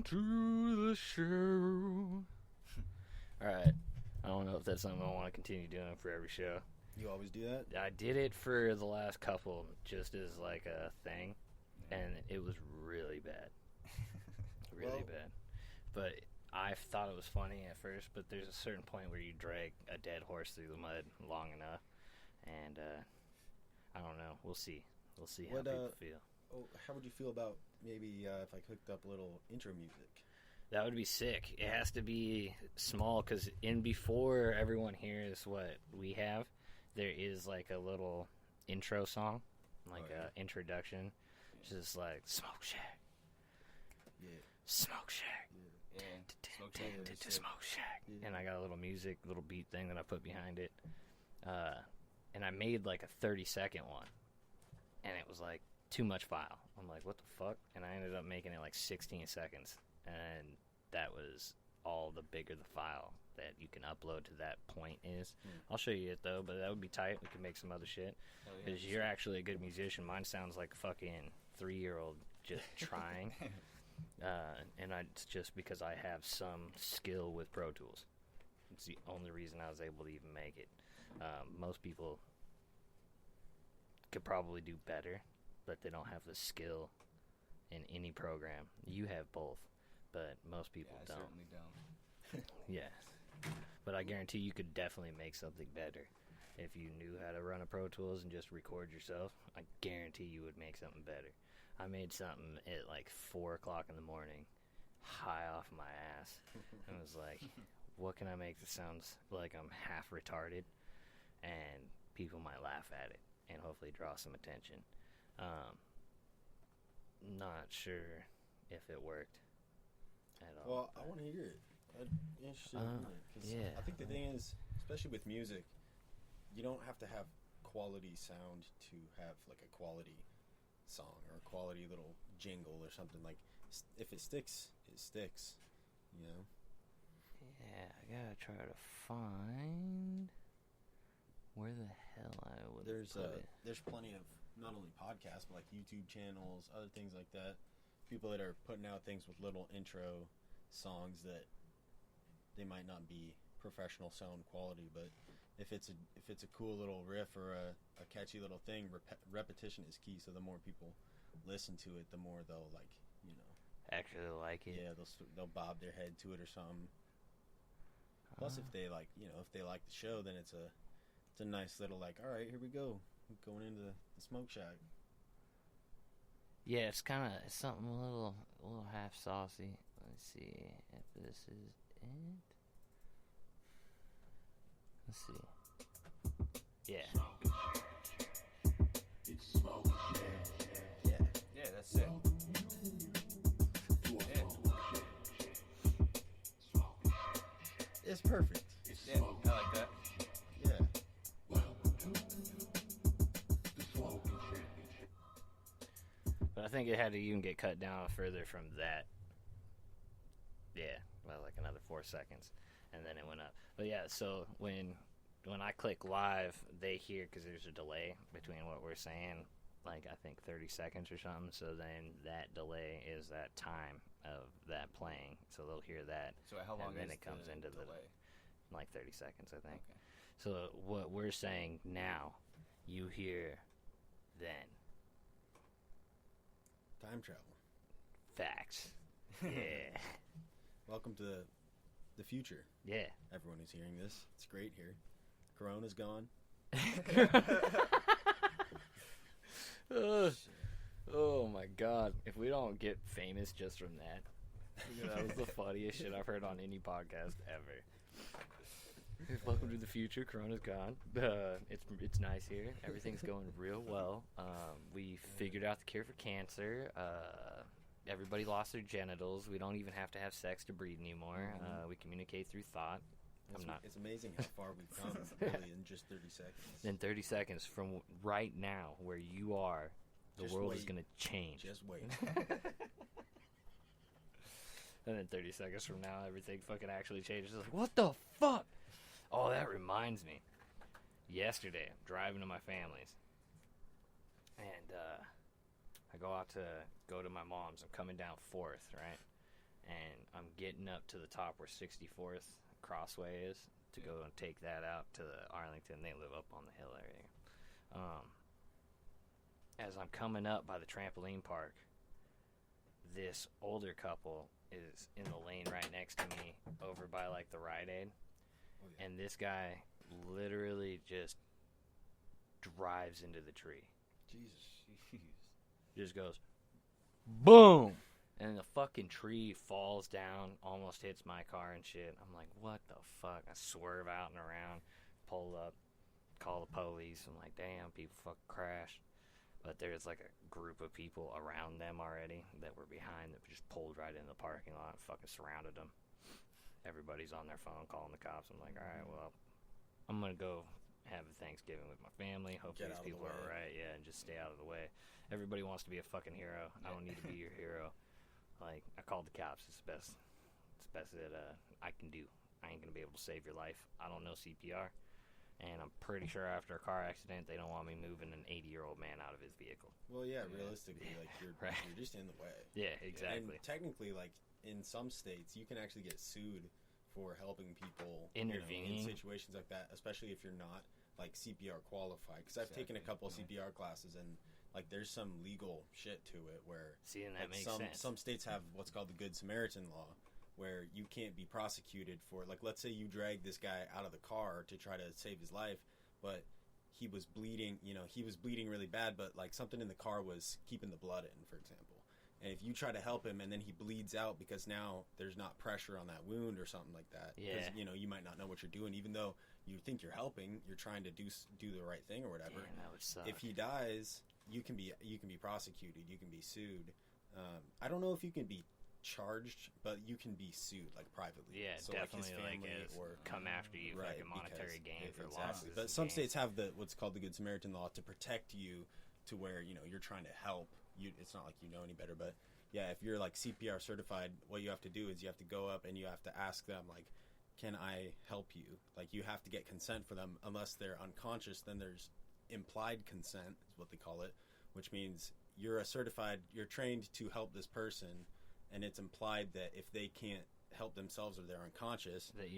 to the show. Alright. I don't know if that's something I want to continue doing for every show. You always do that? I did it for the last couple just as like a thing, and it was really bad. Really bad. But I thought it was funny at first, but there's a certain point where you drag a dead horse through the mud long enough, and I don't know. We'll see. We'll see how people feel. Oh, how would you feel about maybe if I hooked up a little intro music? That would be sick. It has to be small, because before everyone hears what we have, there is like a little intro song, like a introduction, just like Smoke Shack. Yeah. Smoke Shack. Yeah. Smoke Shack. And I got a little music, little beat thing that I put behind it. And I made like a 30-second one. And it was like too much file. I'm like, what the fuck? And I ended up making it like 16 seconds. And that was all the bigger the file that you can upload to that point is. I'll show you it though, but that would be tight. We could make some other shit. Because you're actually a good musician. Mine sounds like a fucking 3-year-old just trying. And it's just because I have some skill with Pro Tools. It's the only reason I was able to even make it. Most people could probably do better, but they don't have the skill in any program. You have both, but most people don't. I certainly don't. Yes. But I guarantee you could definitely make something better. If you knew how to run a Pro Tools and just record yourself, I guarantee you would make something better. I made something at like 4 o'clock in the morning, high off my ass. And was like, what can I make that sounds like I'm half retarded? And people might laugh at it and hopefully draw some attention. Not sure if it worked at all. Well, I want to hear it. I'm interested in it. 'Cause I think the thing is, especially with music, you don't have to have quality sound to have like a quality song or a quality little jingle or something. Like, if it sticks, it sticks, you know? Yeah, I gotta try to find where the hell I would put it. There's plenty of not only podcasts, but like YouTube channels, other things like that. People that are putting out things with little intro songs that they might not be professional sound quality, but if it's a cool little riff or a catchy little thing, repetition is key. So the more people listen to it, the more they'll actually like it. Yeah, they'll bob their head to it or something. Plus, if they like the show, then it's a nice little like, all right, here we go, going into the Smoke Shack. Yeah, it's kind of something a little half saucy. Let's see if this is it. Let's see. Yeah. It's Smoke Shack. Yeah, that's it. It's perfect. Yeah, I like that. Yeah. Welcome to the Smoke Shack. But I think it had to even get cut down further from that. Yeah, well, like another 4 seconds, and then it went up. But yeah, so when I click live, they hear, because there's a delay between what we're saying, like I think 30 seconds or something. So then that delay is that time of that playing. So they'll hear that. So how long and then is it comes the into delay? like 30 seconds, I think. Okay. So what we're saying now, you hear then. Time travel. Facts. Yeah. Welcome to the future. Yeah. Everyone who's hearing this, it's great here. Corona's gone. Oh my god. If we don't get famous just from that, that was the funniest shit I've heard on any podcast ever. Welcome to the future. Corona's gone. It's nice here. Everything's going real well. We figured out the cure for cancer. Everybody lost their genitals. We don't even have to have sex to breathe anymore. We communicate through thought. It's amazing how far we've come, really, in just 30 seconds. In 30 seconds from right now, where you are, the Just world wait. is going to change. Just wait. And then 30 seconds from now, everything fucking actually changes. It's like, what the fuck? Oh, that reminds me. Yesterday, I'm driving to my family's. And I go out to go to my mom's. I'm coming down 4th, right? and I'm getting up to the top where 64th Crossway is to go and take that out to Arlington. They live up on the hill area. As I'm coming up by the trampoline park, this older couple is in the lane right next to me over by like the Rite Aid. Oh, yeah. And this guy literally just drives into the tree. Jesus. Just goes, boom! And the fucking tree falls down, almost hits my car and shit. I'm like, what the fuck? I swerve out and around, pull up, call the police. I'm like, damn, people fucking crashed. But there's like a group of people around them already that were behind that just pulled right in the parking lot and fucking surrounded them. Everybody's on their phone calling the cops. I'm like, all right, well, I'm going to go have a Thanksgiving with my family. Hopefully these people are all right. Yeah, and just stay out of the way. Everybody wants to be a fucking hero. I don't need to be your hero. Like, I called the cops. It's the best that I can do. I ain't going to be able to save your life. I don't know CPR. And I'm pretty sure after a car accident, they don't want me moving an 80-year-old man out of his vehicle. Well, yeah, realistically, like, you're just in the way. Yeah, exactly. And technically, like, in some states, you can actually get sued for helping people intervening in situations like that, especially if you're not, like, CPR qualified. Because I've taken a couple of CPR classes, and, like, there's some legal shit to it where... See, and that like, makes sense. Some states have what's called the Good Samaritan law, where you can't be prosecuted for, like, let's say you drag this guy out of the car to try to save his life, but he was bleeding, he was bleeding really bad, but, like, something in the car was keeping the blood in, for example. And if you try to help him and then he bleeds out because now there's not pressure on that wound or something like that, because, you might not know what you're doing, even though you think you're helping, you're trying to do the right thing or whatever. Damn, that would suck. If he dies, you can be prosecuted, you can be sued. I don't know if you can be charged, but you can be sued, like, privately. Yeah, so, definitely, like, his like family or come after you for like a monetary gain for losses. But some states have what's called the Good Samaritan law to protect you, to where you're trying to help you. It's not like you know any better, but yeah, if you're like CPR certified, what you have to do is you have to go up and you have to ask them, like, can I help you? Like, you have to get consent for them. Unless they're unconscious, then there's implied consent is what they call it, which means you're trained to help this person, and it's implied that if they can't help themselves or they're unconscious, that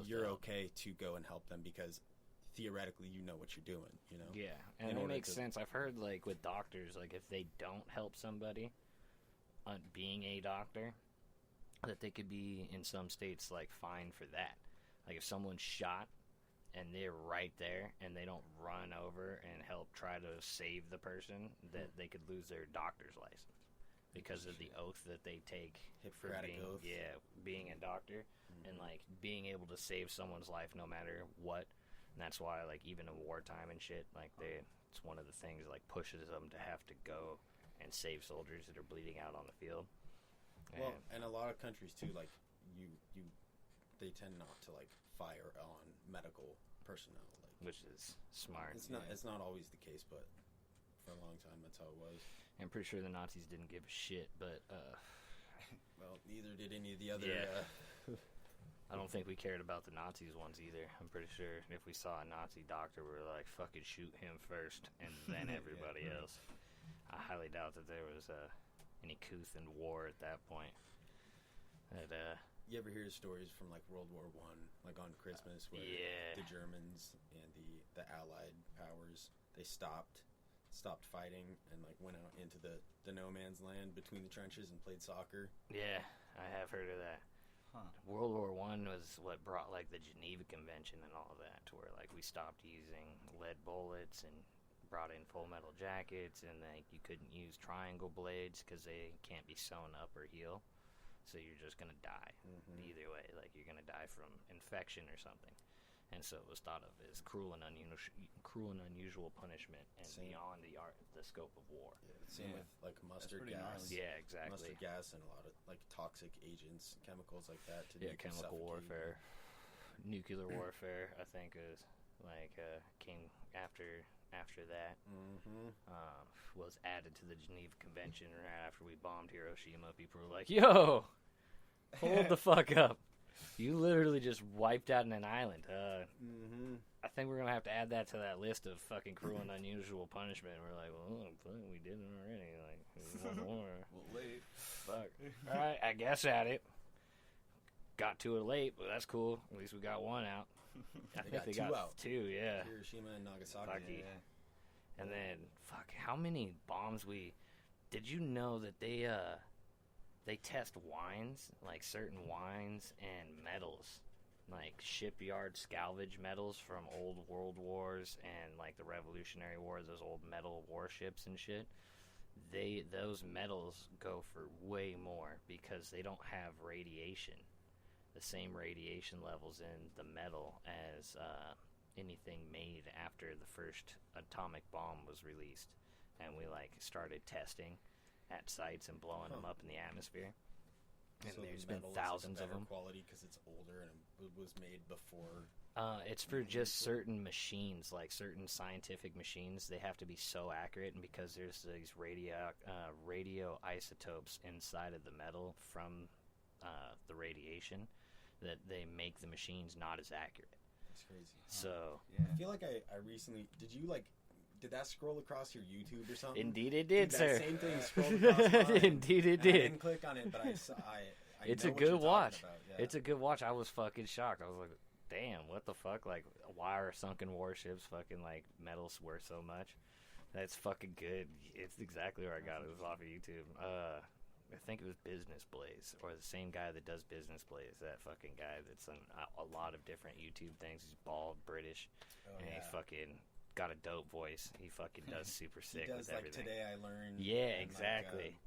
you're okay to go and help them, because theoretically you know what you're doing, Yeah, and it makes sense. I've heard, like, with doctors, like, if they don't help somebody, being a doctor, that they could be, in some states, like, fined for that. Like, if someone's shot and they're right there and they don't run over and help try to save the person, that they could lose their doctor's license. Because of the oath that they take for being a doctor, and, like, being able to save someone's life no matter what. And that's why, like, even in wartime and shit, like, it's one of the things that, like, pushes them to have to go and save soldiers that are bleeding out on the field. Well, and a lot of countries too, like, they tend not to, like, fire on medical personnel, like, which is smart. It's not always the case, but for a long time that's how it was. I'm pretty sure the Nazis didn't give a shit, but well, neither did any of the other. I don't think we cared about the Nazis ones either. I'm pretty sure if we saw a Nazi doctor, we were like, fucking shoot him first, and then everybody else. I highly doubt that there was any couth in war at that point. You ever hear stories from, like, World War I, like on Christmas, where the Germans and the Allied powers, they stopped fighting and, like, went out into the no man's land between the trenches and played soccer? Yeah, I have heard of that. Huh. World War I was what brought, like, the Geneva Convention and all of that, to where, like, we stopped using lead bullets and brought in full metal jackets, and, like, you couldn't use triangle blades because they can't be sewn up or heal, so you're just gonna die either way. Like, you're gonna die from infection or something. And so it was thought of as cruel and unusual punishment, and beyond the scope of war. Yeah, same with, like, mustard gas. Nice. Yeah, exactly. Mustard gas and a lot of, like, toxic agents, chemicals like that. Chemical warfare, nuclear warfare. I think is like came after that. Was added to the Geneva Convention right after we bombed Hiroshima. People were like, "Yo, hold the fuck up! You literally just wiped out an island." I think we're gonna have to add that to that list of fucking cruel and unusual punishment. We're like, well, we did it already. Like, one more. Well, late. Fuck. All right, I guess at it. got to it late, but that's cool. At least we got one out. I They think got they two got out. 2, yeah. Hiroshima and Nagasaki. Nagasaki. Yeah. And then, fuck, how many bombs we... Did you know that they test wines, like certain wines and metals, like shipyard salvage metals from old world wars and like the Revolutionary War, those old metal warships and shit? Those metals go for way more because they don't have radiation, the same radiation levels in the metal as anything made after the first atomic bomb was released. And we like started testing at sites and blowing them up in the atmosphere. And So there's the been metal is thousands of better them. quality because it's older and it was made before. It's for just certain machines, like certain scientific machines. They have to be so accurate, and because there's these radioisotopes inside of the metal from the radiation, that they make the machines not as accurate. That's crazy. So, Yeah. I feel like I recently did that scroll across your YouTube or something? indeed it did, Dude, sir. that same thing scrolled across mine. Indeed it And I did. didn't click on it, but I saw. I It's know a what you're good talking watch. about, yeah. It's a good watch. I was fucking shocked. I was like, damn, what the fuck? Like, why are sunken warships fucking, like, metals worth so much? That's fucking good. It's exactly where I got it. It was off of YouTube. I think it was Business Blaze, or the same guy that does Business Blaze, that fucking guy that's on a lot of different YouTube things. He's bald, British, Oh, and yeah. he's fucking got a dope voice. He fucking does super He sick does with everything. Today I Learned. Yeah, and, exactly.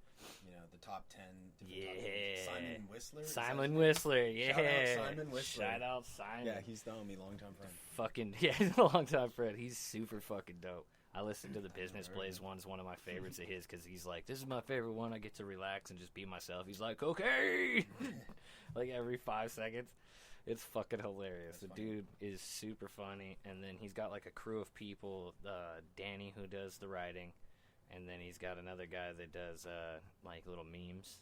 The top 10. Yeah. Simon Whistler. Is that Simon his name? Whistler, yeah. Shout out Simon Whistler. Shout out Simon. Yeah, he's the homie, longtime friend. Fucking, yeah, he's a longtime friend. He's super fucking dope. I listen to the Business Blaze one's one of my favorites of his because he's like, this is my favorite one. I get to relax and just be myself. He's like, okay, like every 5 seconds. It's fucking hilarious. That's The funny. dude is super funny, and then he's got like a crew of people. Danny, who does the writing, and then he's got another guy that does like little memes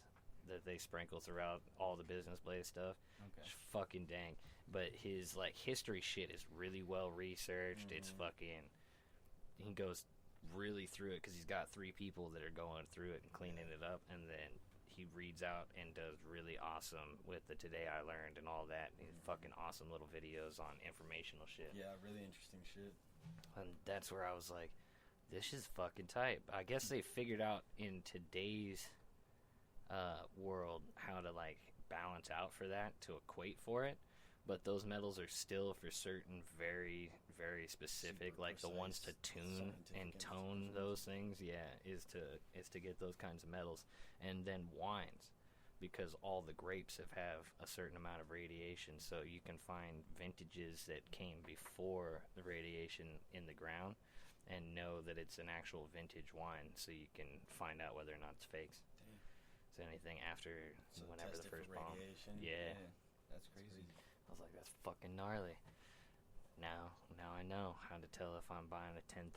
that they sprinkle throughout all the Business Blaze stuff. Okay. It's fucking dang. But his like history shit is really well researched. It's fucking. He goes really through it because he's got 3 people that are going through it and cleaning it up, and then he reads out and does really awesome with the Today I Learned and all that. And fucking awesome little videos on informational shit. Yeah, really interesting shit. And that's where I was like, this is fucking tight. I guess they figured out in today's world how to like balance out for that to equate for it. But those metals are still for certain very, very specific, Super like the ones to precise, tune and scientific tone information. those things. Yeah, is to get those kinds of metals, and then wines, because all the grapes have a certain amount of radiation. So you can find vintages that came before the radiation in the ground, and know that it's an actual vintage wine. So you can find out whether or not it's fakes. Damn. So anything after So whenever test the it for first bomb. radiation. Yeah. That's crazy. I was like, that's fucking gnarly. Now I know how to tell if I'm buying a $10,000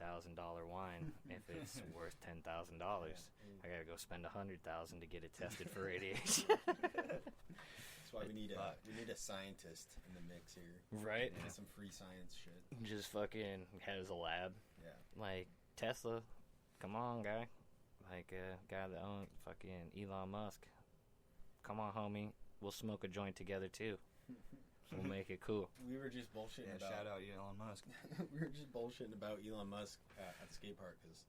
wine if it's worth $10,000. I gotta go spend $100,000 to get it tested for radiation. That's why we need a scientist in the mix here. Right? And some free science shit. Just fucking has a lab. Yeah. Like Tesla, come on, guy. Like guy that owns fucking Elon Musk. Come on, homie. We'll smoke a joint together too. We'll make it cool. We were just bullshitting Yeah, about. shout out Elon Musk. We were just bullshitting about Elon Musk at the skate park because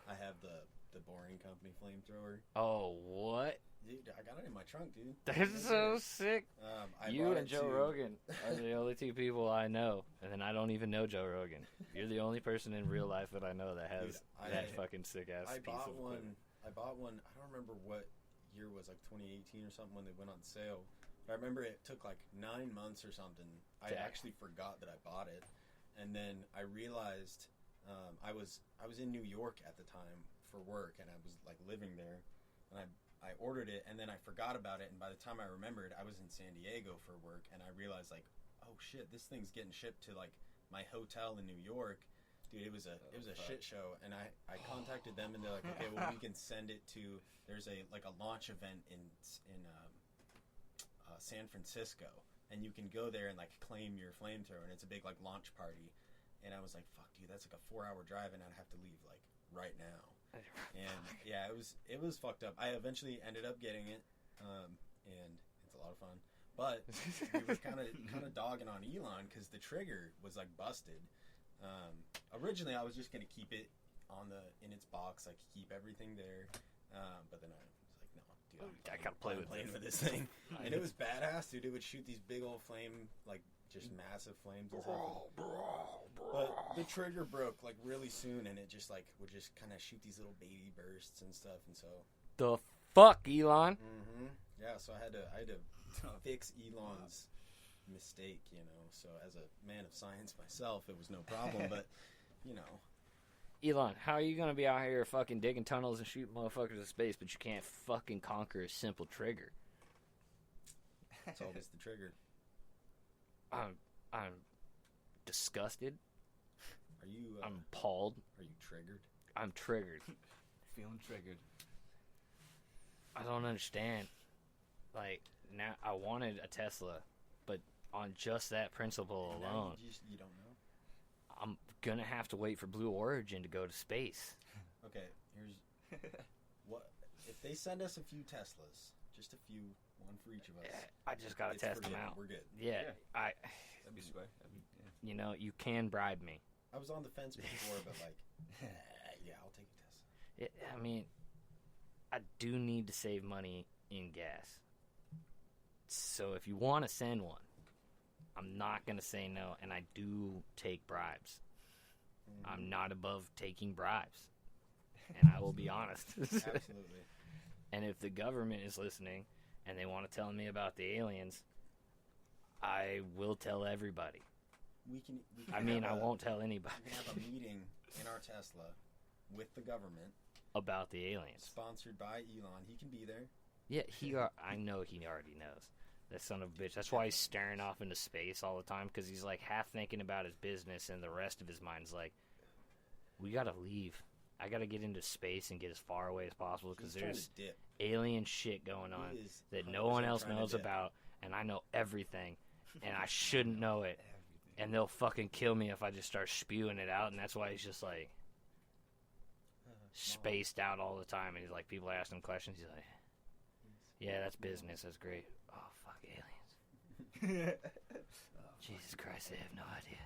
I have the Boring Company flamethrower. Oh, what? Dude, I got it in my trunk, dude. That's so sick. I You brought and it Joe to- Rogan are the only 2 people I know, and then I don't even know Joe Rogan. You're the only person in real life that I know that has Dude, that fucking sick ass I piece bought of one. equipment. I bought one. I don't remember what year it was, like 2018 or something, when they went on sale. But I remember it took like 9 months or something. I Dang. actually forgot that I bought it, and then I realized I was in New York at the time for work, and I was like living there, and I ordered it, and then I forgot about it, and by the time I remembered, I was in San Diego for work, and I realized like, oh shit, this thing's getting shipped to like my hotel in New York. Dude, it was a shit show, and I contacted them, and they're like, okay, well, we can send it to. There's a launch event in San Francisco, and you can go there and like claim your flamethrower, and it's a big like launch party. And I was like, fuck, dude, that's like a 4-hour drive, and I'd have to leave like right now. And yeah, it was fucked up. I eventually ended up getting it, and it's a lot of fun. But we were kind of dogging on Elon because the trigger was like busted. Originally, I was just gonna keep it in its box, like keep everything there. But then I was like, no, dude, I gotta play with this thing. And it was badass, dude. It would shoot these big old flame, like just massive flames and stuff. But the trigger broke like really soon, and it just like would just kind of shoot these little baby bursts and stuff. And so The fuck, Elon? yeah, so I had to fix Elon's mistake, you know. So as a man of science myself, it was no problem. But you know, Elon, how are you gonna be out here fucking digging tunnels and shooting motherfuckers in space, but you can't fucking conquer a simple trigger? it's always the trigger. I'm disgusted. Are you? I'm appalled. Are you triggered? I'm triggered. Feeling triggered. I don't understand. Like, now I wanted a Tesla, but on just that principle And now alone, you don't know. I'm gonna have to wait for Blue Origin to go to space. Okay, here's what if they send us a few Teslas, just a few, one for each of us. I just gotta It's test them forgiven. out. We're good. Yeah, That'd be square. you know, you can bribe me. I was on the fence before, but like, yeah, I'll take a Tesla. I mean, I do need to save money in gas. So if you want to send one, I'm not going to say no, and I do take bribes. I'm not above taking bribes, and I will be honest. Absolutely. And if the government is listening and they want to tell me about the aliens, I will tell everybody. We can I mean, I have won't tell anybody We can have a meeting in our Tesla with the government, about the aliens. sponsored by Elon. He can be there. Yeah, I know he already knows. That son of a bitch. That's why he's staring off into space all the time, because he's like half thinking about his business, and the rest of his mind's like, we gotta leave. I gotta get into space and get as far away as possible, because He's trying there's to dip. alien shit going on He is that no one 100% else trying to knows dip. about, and I know everything, and I shouldn't know it, and they'll fucking kill me if I just start spewing it out, and that's why he's just like spaced out all the time, and he's like, people ask him questions, he's like, yeah, that's business, that's great. Oh, fuck, aliens. Jesus Christ, I have no idea.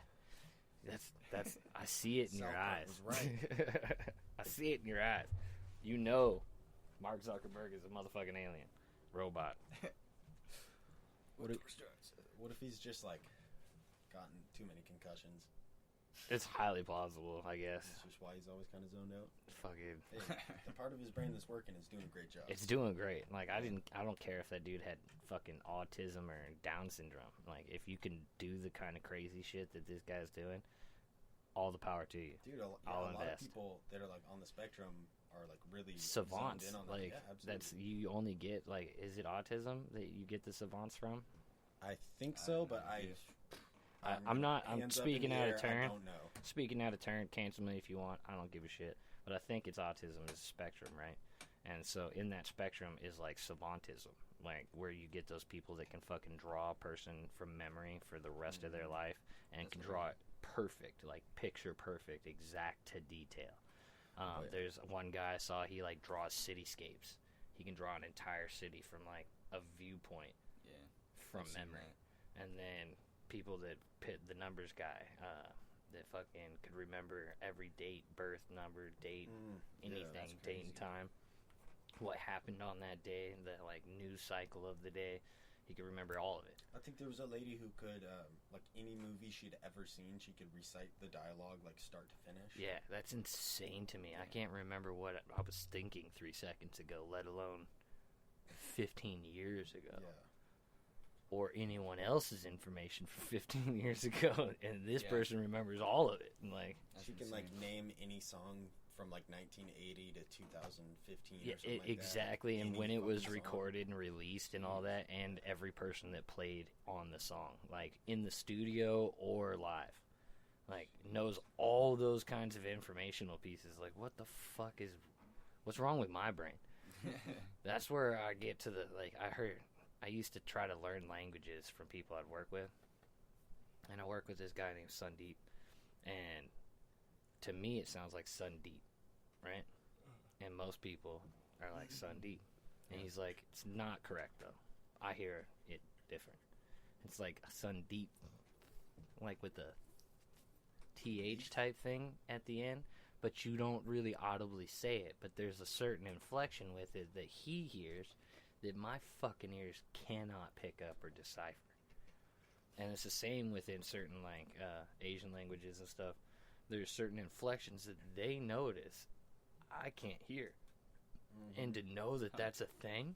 That's I see it in your South Park eyes. was right. I see it in your eyes. You know Mark Zuckerberg is a motherfucking alien. Robot. What if he's just like gotten too many concussions? It's highly plausible, I guess. That's just why he's always kind of zoned out. Fucking Hey, the part of his brain that's working is doing a great job. it's doing great. Like I don't care if that dude had fucking autism or Down syndrome. Like if you can do the kind of crazy shit that this guy's doing, all the power to you. Dude, a I'll lot of invest. people that are like on the spectrum are like really Savants. zoned in on that. Like Yeah, absolutely. that's you only get like is it autism that you get the savants from? I think so, but I'm speaking out of turn. I don't know. Speaking out of turn, cancel me if you want. I don't give a shit. But I think it's autism is a spectrum, right? And so in that spectrum is like savantism, like where you get those people that can fucking draw a person from memory for the rest of their life and can draw it perfect, like picture perfect, exact to detail. There's one guy I saw, he like draws cityscapes. He can draw an entire city from like a viewpoint from I've seen memory. And then people that pit the numbers guy, that fucking could remember every date, birth number, date, anything, that's date and crazy. time, what happened on that day, the like news cycle of the day. He could remember all of it. I think there was a lady who could, like any movie she'd ever seen, she could recite the dialogue like start to finish. Yeah, that's insane to me. I can't remember what I was thinking 3 seconds ago, let alone 15 years ago. Yeah. Or anyone else's information from 15 years ago, and this Yeah. person remembers all of it. And like, She can like name any song from like 1980 to 2015 yeah, or something like exactly, that. and Any when it was fucking song. recorded and released and all that, and every person that played on the song, like in the studio or live, like knows all those kinds of informational pieces. Like, what the fuck what's wrong with my brain? That's where I get to the, like, I used to try to learn languages from people I'd work with, and I work with this guy named Sundeep, and to me it sounds like Sundeep, right? And most people are like Sundeep, and he's like, it's not correct though. I hear it different. It's like Sundeep, like with the TH type thing at the end, but you don't really audibly say it. But there's a certain inflection with it that he hears that my fucking ears cannot pick up or decipher. And it's the same within certain like Asian languages and stuff. There's certain inflections that they notice I can't hear. And to know that that's a thing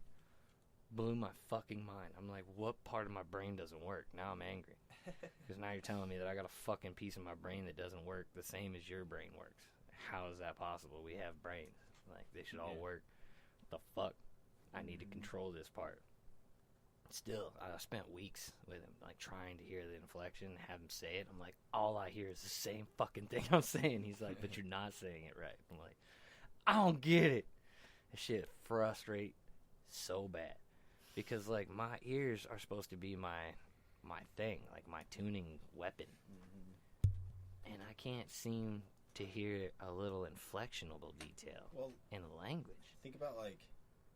blew my fucking mind. I'm like, what part of my brain doesn't work? Now I'm angry. Because now you're telling me that I got a fucking piece of my brain that doesn't work the same as your brain works. How is that possible? We have brains. Like, they should all work. The fuck? I need to control this part. Still, I spent weeks with him, like, trying to hear the inflection, have him say it. I'm like, all I hear is the same fucking thing I'm saying. He's like, but you're not saying it right. I'm like, I don't get it. This shit frustrate so bad. Because, like, my ears are supposed to be my thing, like my tuning weapon. And I can't seem to hear a little inflectionable detail in a language. Think about, like,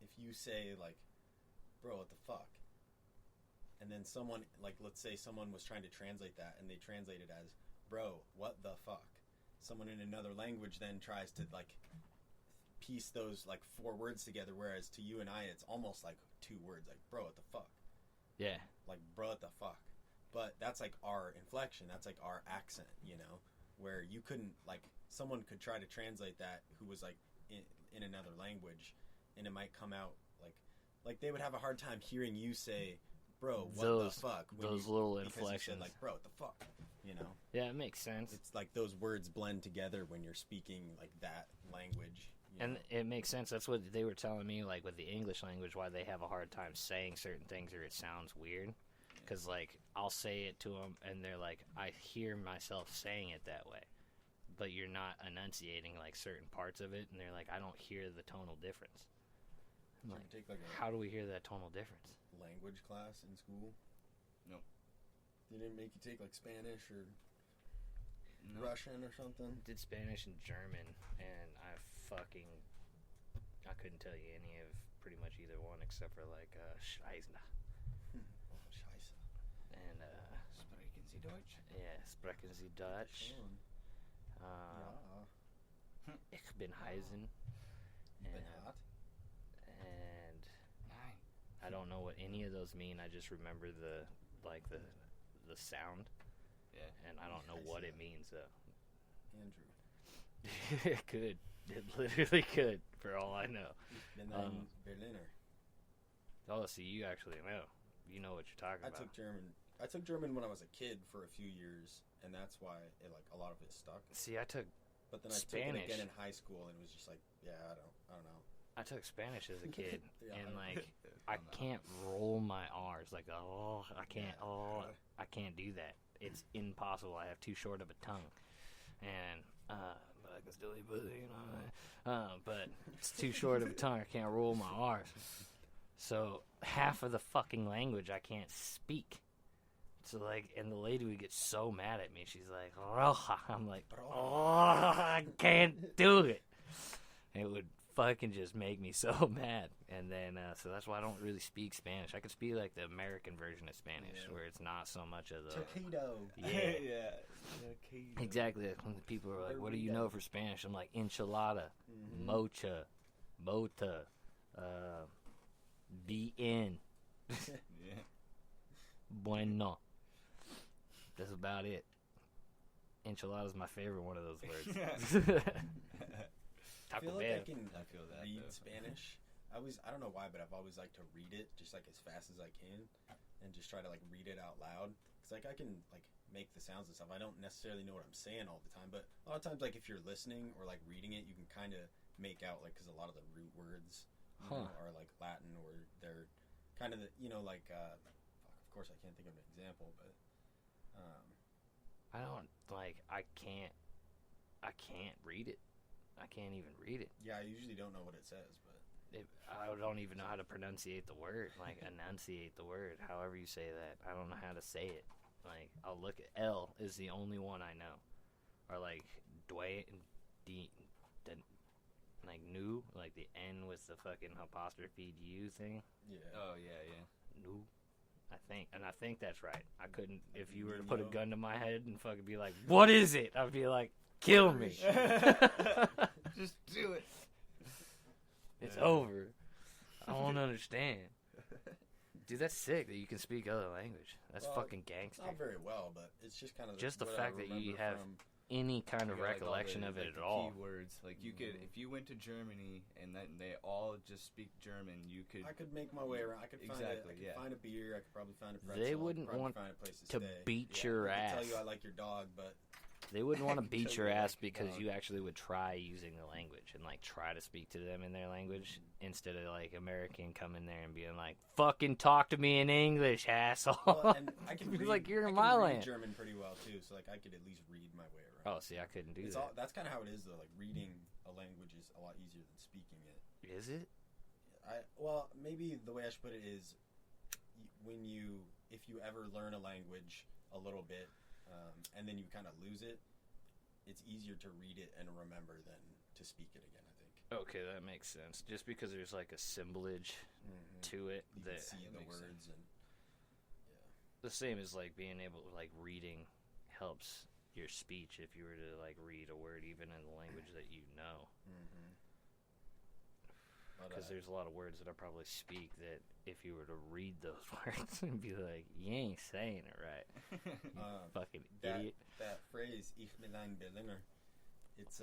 if you say, like, bro, what the fuck? And then someone, like, let's say someone was trying to translate that, and they translate it as, bro, what the fuck? Someone in another language then tries to, like, piece those, like, 4 words together, whereas to you and I, it's almost like 2 words, like, bro, what the fuck? Yeah. Like, bro, what the fuck? But that's, like, our inflection. That's, like, our accent, you know? Where you couldn't, like, someone could try to translate that who was, like, in another language, and it might come out, like they would have a hard time hearing you say, bro, what the fuck? Those little because inflections. you said, like, bro, what the fuck? You know? Yeah, it makes sense. It's like those words blend together when you're speaking, like, that language. And it makes sense. That's what they were telling me, like, with the English language, why they have a hard time saying certain things or it sounds weird. Because, like, I'll say it to them, and they're like, I hear myself saying it that way. But you're not enunciating, like, certain parts of it. And they're like, I don't hear the tonal difference. I'm like, take, like, how do we hear that tonal difference? language class in school? Nope. They didn't make you take, like, Spanish or Nope. Russian or something? Did Spanish and German, and I couldn't tell you any of pretty much either one except for, like, Scheisse. Scheisse. And, Sprechen Sie Deutsch? yeah, sprechen Sie Deutsch. Ich bin Heisen. Been hot? And Nein. I don't know what any of those mean. I just remember the sound, Yeah. and I don't know what it means though. Andrew. It could. It literally could, for all I know. And then Berliner. Oh, see, you actually know. You know what you're talking I about. took German when I was a kid for a few years, and that's why a lot of it stuck. See, I took But then I took Spanish. it again in high school, and it was just like, yeah, I don't know. I took Spanish as a kid, Yeah, and I- like I can't roll my R's. Like I can't do that. It's impossible. I have too short of a tongue, and but I can still eat pussy, you know. But it's too short of a tongue. I can't roll my R's. So half of the fucking language I can't speak. So like, and the lady would get so mad at me. She's like, "Roja." I'm like, "Oh, I can't do it." It would fucking just make me so mad. And then, so that's why I don't really speak Spanish. I could speak like the American version of Spanish, where it's not so much of the Taquito. yeah. Yeah. Exactly. When the people are like, "What do you know for Spanish?" I'm like, enchilada, mocha, bota, bien, Yeah. bueno. That's about it. Enchilada's my favorite one of those words. I feel Taco like Bell. I can I feel that, read though. Spanish. I don't know why, but I've always liked to read it just like as fast as I can, and just try to like read it out loud. Cause like I can like make the sounds and stuff. I don't necessarily know what I'm saying all the time, but a lot of times like if you're listening or like reading it, you can kind of make out like because a lot of the root words know, are like Latin or they're kind of the like of course I can't think of an example, but I don't like. I can't read it. I can't even read it. yeah, I usually don't know what it says, but I don't even know how to pronunciate the word. Like enunciate the word. However you say that. I don't know how to say it. Like I'll look at L is the only one I know. Or like Dwayne like new, like the N with the fucking apostrophe U thing. yeah. Oh, yeah. New. I think that's right. I couldn't. If you were to put a gun to my head and fucking be like, "What is it?" I'd be like, "Kill me." Just do it. It's over. I don't understand. Dude, that's sick that you can speak other language. That's fucking gangster. Not very well, but it's just kind of Just the what fact I that you remember have from- any kind You of got, like, all recollection the, of it like, at the all. Keywords, like you could, if you went to Germany and then they all just speak German, you could. I could make my way around. I could find Exactly, I could find a beer. I could probably find a pretzel. They I could wouldn't probably want find a place to stay. beat Yeah, your I could ass. tell you I like your dog, but They wouldn't want to can beat tell your you, ass like, because dog. you actually would try using the language and like try to speak to them in their language instead of like American coming there and being like, "Fucking talk to me in English, asshole." well, and I can Be read, like, "You're I in can my read land." German pretty well too, so like I could at least read my way around. Oh, see, I couldn't do It's that. all, that's kind of how it is though. Like reading a language is a lot easier than speaking it. Is it? Well, maybe the way I should put it is, if you ever learn a language a little bit, and then you kind of lose it, it's easier to read it and remember than to speak it again. I think. Okay, that makes sense. Just because there's like a assemblage to it You can that see the makes words and the same as like being able to like reading helps your speech if you were to like read a word even in the language that you know. Because there's a lot of words that I probably speak that if you were to read those words and be like, "You ain't saying it right, you fucking idiot." that phrase "Ich bin ein Berliner," it's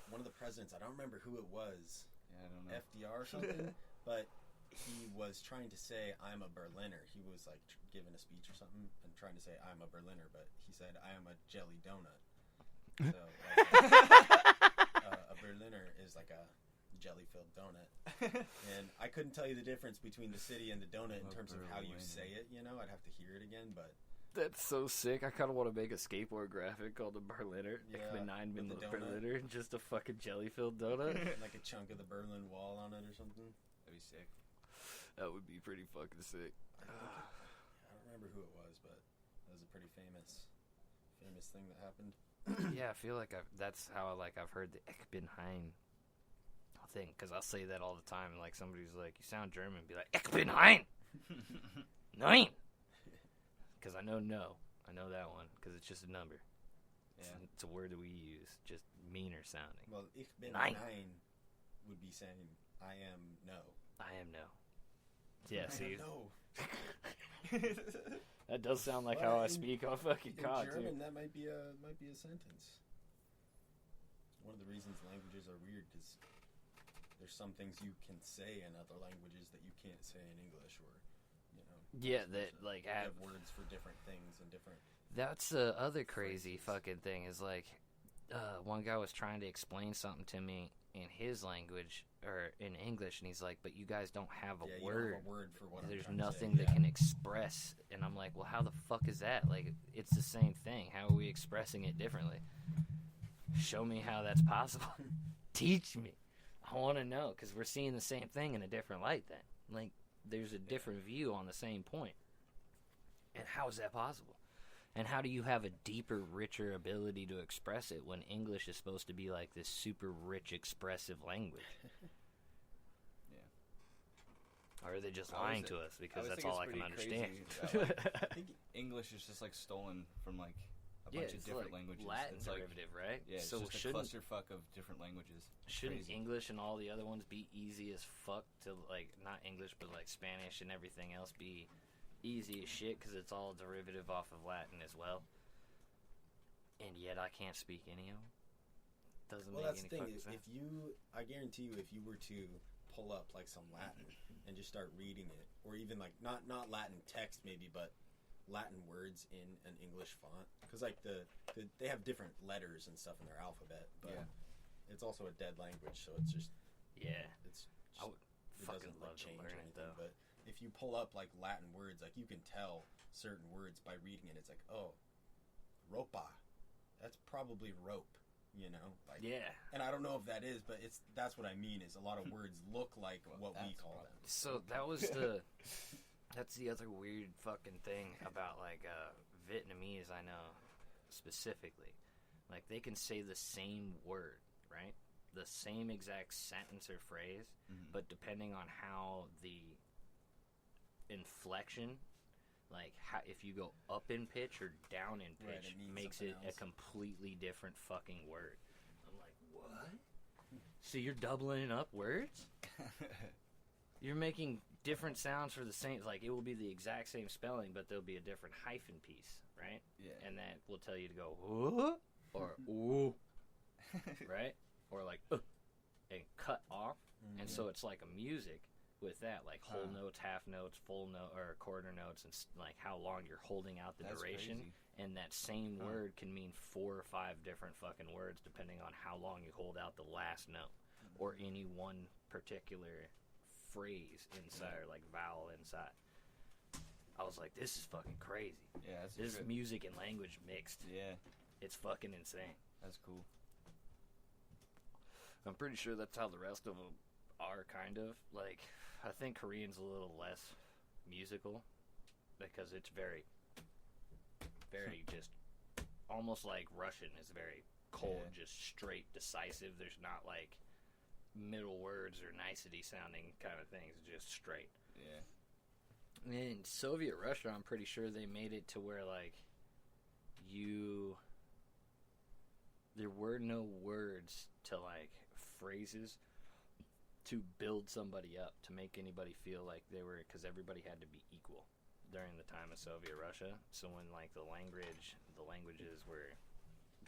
one of the presidents. I don't remember who it was. Yeah, I don't know. FDR or something, but he was trying to say "I'm a Berliner." He was like giving a speech or something and trying to say "I'm a Berliner," but he said "I am a jelly donut." So like, a Berliner is like a jelly-filled donut, and I couldn't tell you the difference between the city and the donut in terms of how you say it. You know, I'd have to hear it again, but That's so sick. I kind of want to make a skateboard graphic called the Berliner. Yeah, Ich bin ein with the donut. Berliner. Just a fucking jelly-filled donut. like a chunk of the Berlin Wall on it or something. That'd be sick. That would be pretty fucking sick. I don't remember who it was, but that was a pretty famous thing that happened. Yeah, I feel like that's how I've heard the Ich bin ein thing, because I'll say that all the time, and like somebody's like, "You sound German," be like, "Ich bin ein, nein," because I know that one because it's just a number. Yeah. It's a word that we use, just meaner sounding. Well, ich bin Nein. nein would be saying I am no. I am no. Yeah, I see, am no. that does sound like Well, how I in- speak on fucking In COD German, too. that might be a sentence. One of the reasons languages are weird because there's some things you can say in other languages that you can't say in English, or Yeah, vice that versa. like They have. have words for different things and different. That's the other crazy phrases. fucking thing is like, one guy was trying to explain something to me in his language or in English, and he's like, "But you guys don't have a Yeah, you don't word. have a word for what I'm There's trying to say. nothing that can express." And I'm like, "Well, how the fuck is that? Like, it's the same thing. How are we expressing it differently? Show me how that's possible. Teach me. I want to know, because we're seeing the same thing in a different light. Then, like, there's a different view on the same point. And how is that possible? And how do you have a deeper, richer ability to express it when English is supposed to be like this super rich, expressive language? Or are they just I always lying thi- to us? Because always that's think all I it's can pretty understand. crazy that, I think English is just like stolen from like a Yeah, bunch of it's different like languages. Latin it's like, derivative, right? yeah, it's so just a shouldn't clusterfuck of different languages. It's shouldn't crazy. English and all the other ones be easy as fuck to, like, not English, but like Spanish and everything else be easy as shit because it's all derivative off of Latin as well? And yet I can't speak any of them. Doesn't Well, make that's any the thing. fucking sense. I guarantee you, if you were to pull up like some Latin and just start reading it, or even like not Latin text maybe, but Latin words in an English font, because like they have different letters and stuff in their alphabet, but Yeah. it's also a dead language, so it's just Yeah. it's I would it fucking doesn't love like to change learn or it, anything. though. But if you pull up like Latin words, like you can tell certain words by reading it. It's like, oh, ropa, that's probably rope, you know? Like, Yeah. and I don't know if that is, but that's what I mean. Is a lot of words look like Well, what we that's call probably- them. So that was that's the other weird fucking thing about like Vietnamese I know specifically. Like they can say the same word, right? The same exact sentence or phrase, Mhm. but depending on how the inflection like if you go up in pitch or down in Right, pitch, it means makes something it a else. completely different fucking word. I'm like, what? So you're doubling up words? You're making different sounds for the same, like it will be the exact same spelling, but there'll be a different hyphen piece, right? Yeah. And that will tell you to go, "Huh?" or ooh, right? Or like, and cut off. And so it's like a music with that, like whole notes, half notes, full note, or quarter notes, and like how long you're holding out the That's duration. crazy. And that same word can mean 4 or 5 different fucking words depending on how long you hold out the last note or any one particular phrase inside or like vowel inside. I was like, this is fucking crazy. Yeah, that's This is good. music and language mixed. Yeah, It's fucking insane. that's cool. I'm pretty sure that's how the rest of them are, kind of. Like, I think Korean's a little less musical because it's very, very just almost like Russian is very cold, Yeah. just straight, decisive. There's not like middle words or nicety sounding kind of things, just straight. Yeah. In Soviet Russia, I'm pretty sure they made it to where like there were no words to like phrases to build somebody up, to make anybody feel like they were, because everybody had to be equal during the time of Soviet Russia. So when like the languages were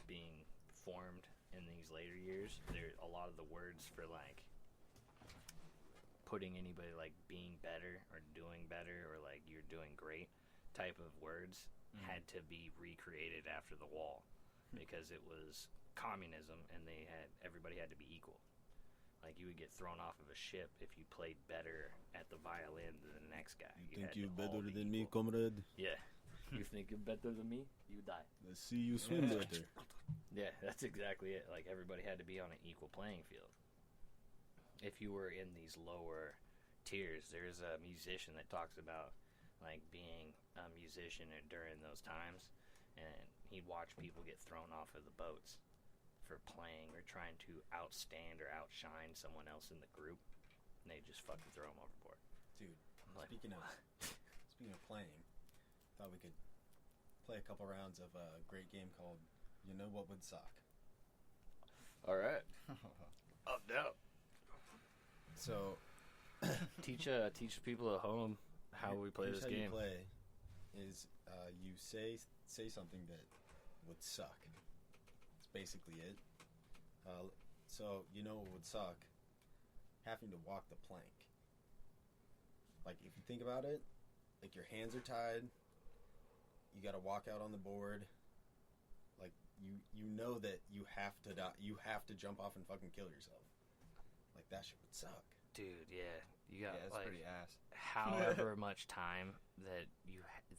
being formed in these later years, there a lot of the words for like putting anybody like being better or doing better or like you're doing great type of words had to be recreated after the wall because it was communism and everybody had to be equal. Like you would get thrown off of a ship if you played better at the violin than the next guy. You think had you're to all better be than me, equal. comrade? Yeah. You think you're better than me? You die. Let's see you swim better. Yeah, that's exactly it. Like everybody had to be on an equal playing field. If you were in these lower tiers, there's a musician that talks about like being a musician during those times, and he'd watch people get thrown off of the boats for playing or trying to outstand or outshine someone else in the group, and they just fucking throw them overboard. Dude, I'm like, speaking of playing, thought we could play a couple rounds of a great game called You Know What Would Suck. all right, up down. So Teach people at home how we play here's this how game. You play is you say something that would suck. That's basically it. So you know what would suck? Having to walk the plank. Like if you think about it, like your hands are tied. You got to walk out on the board. Like you know that you have to die. You have to jump off and fucking kill yourself. Like that shit would suck. Dude, yeah, you got Yeah, it's like pretty ass. however much time that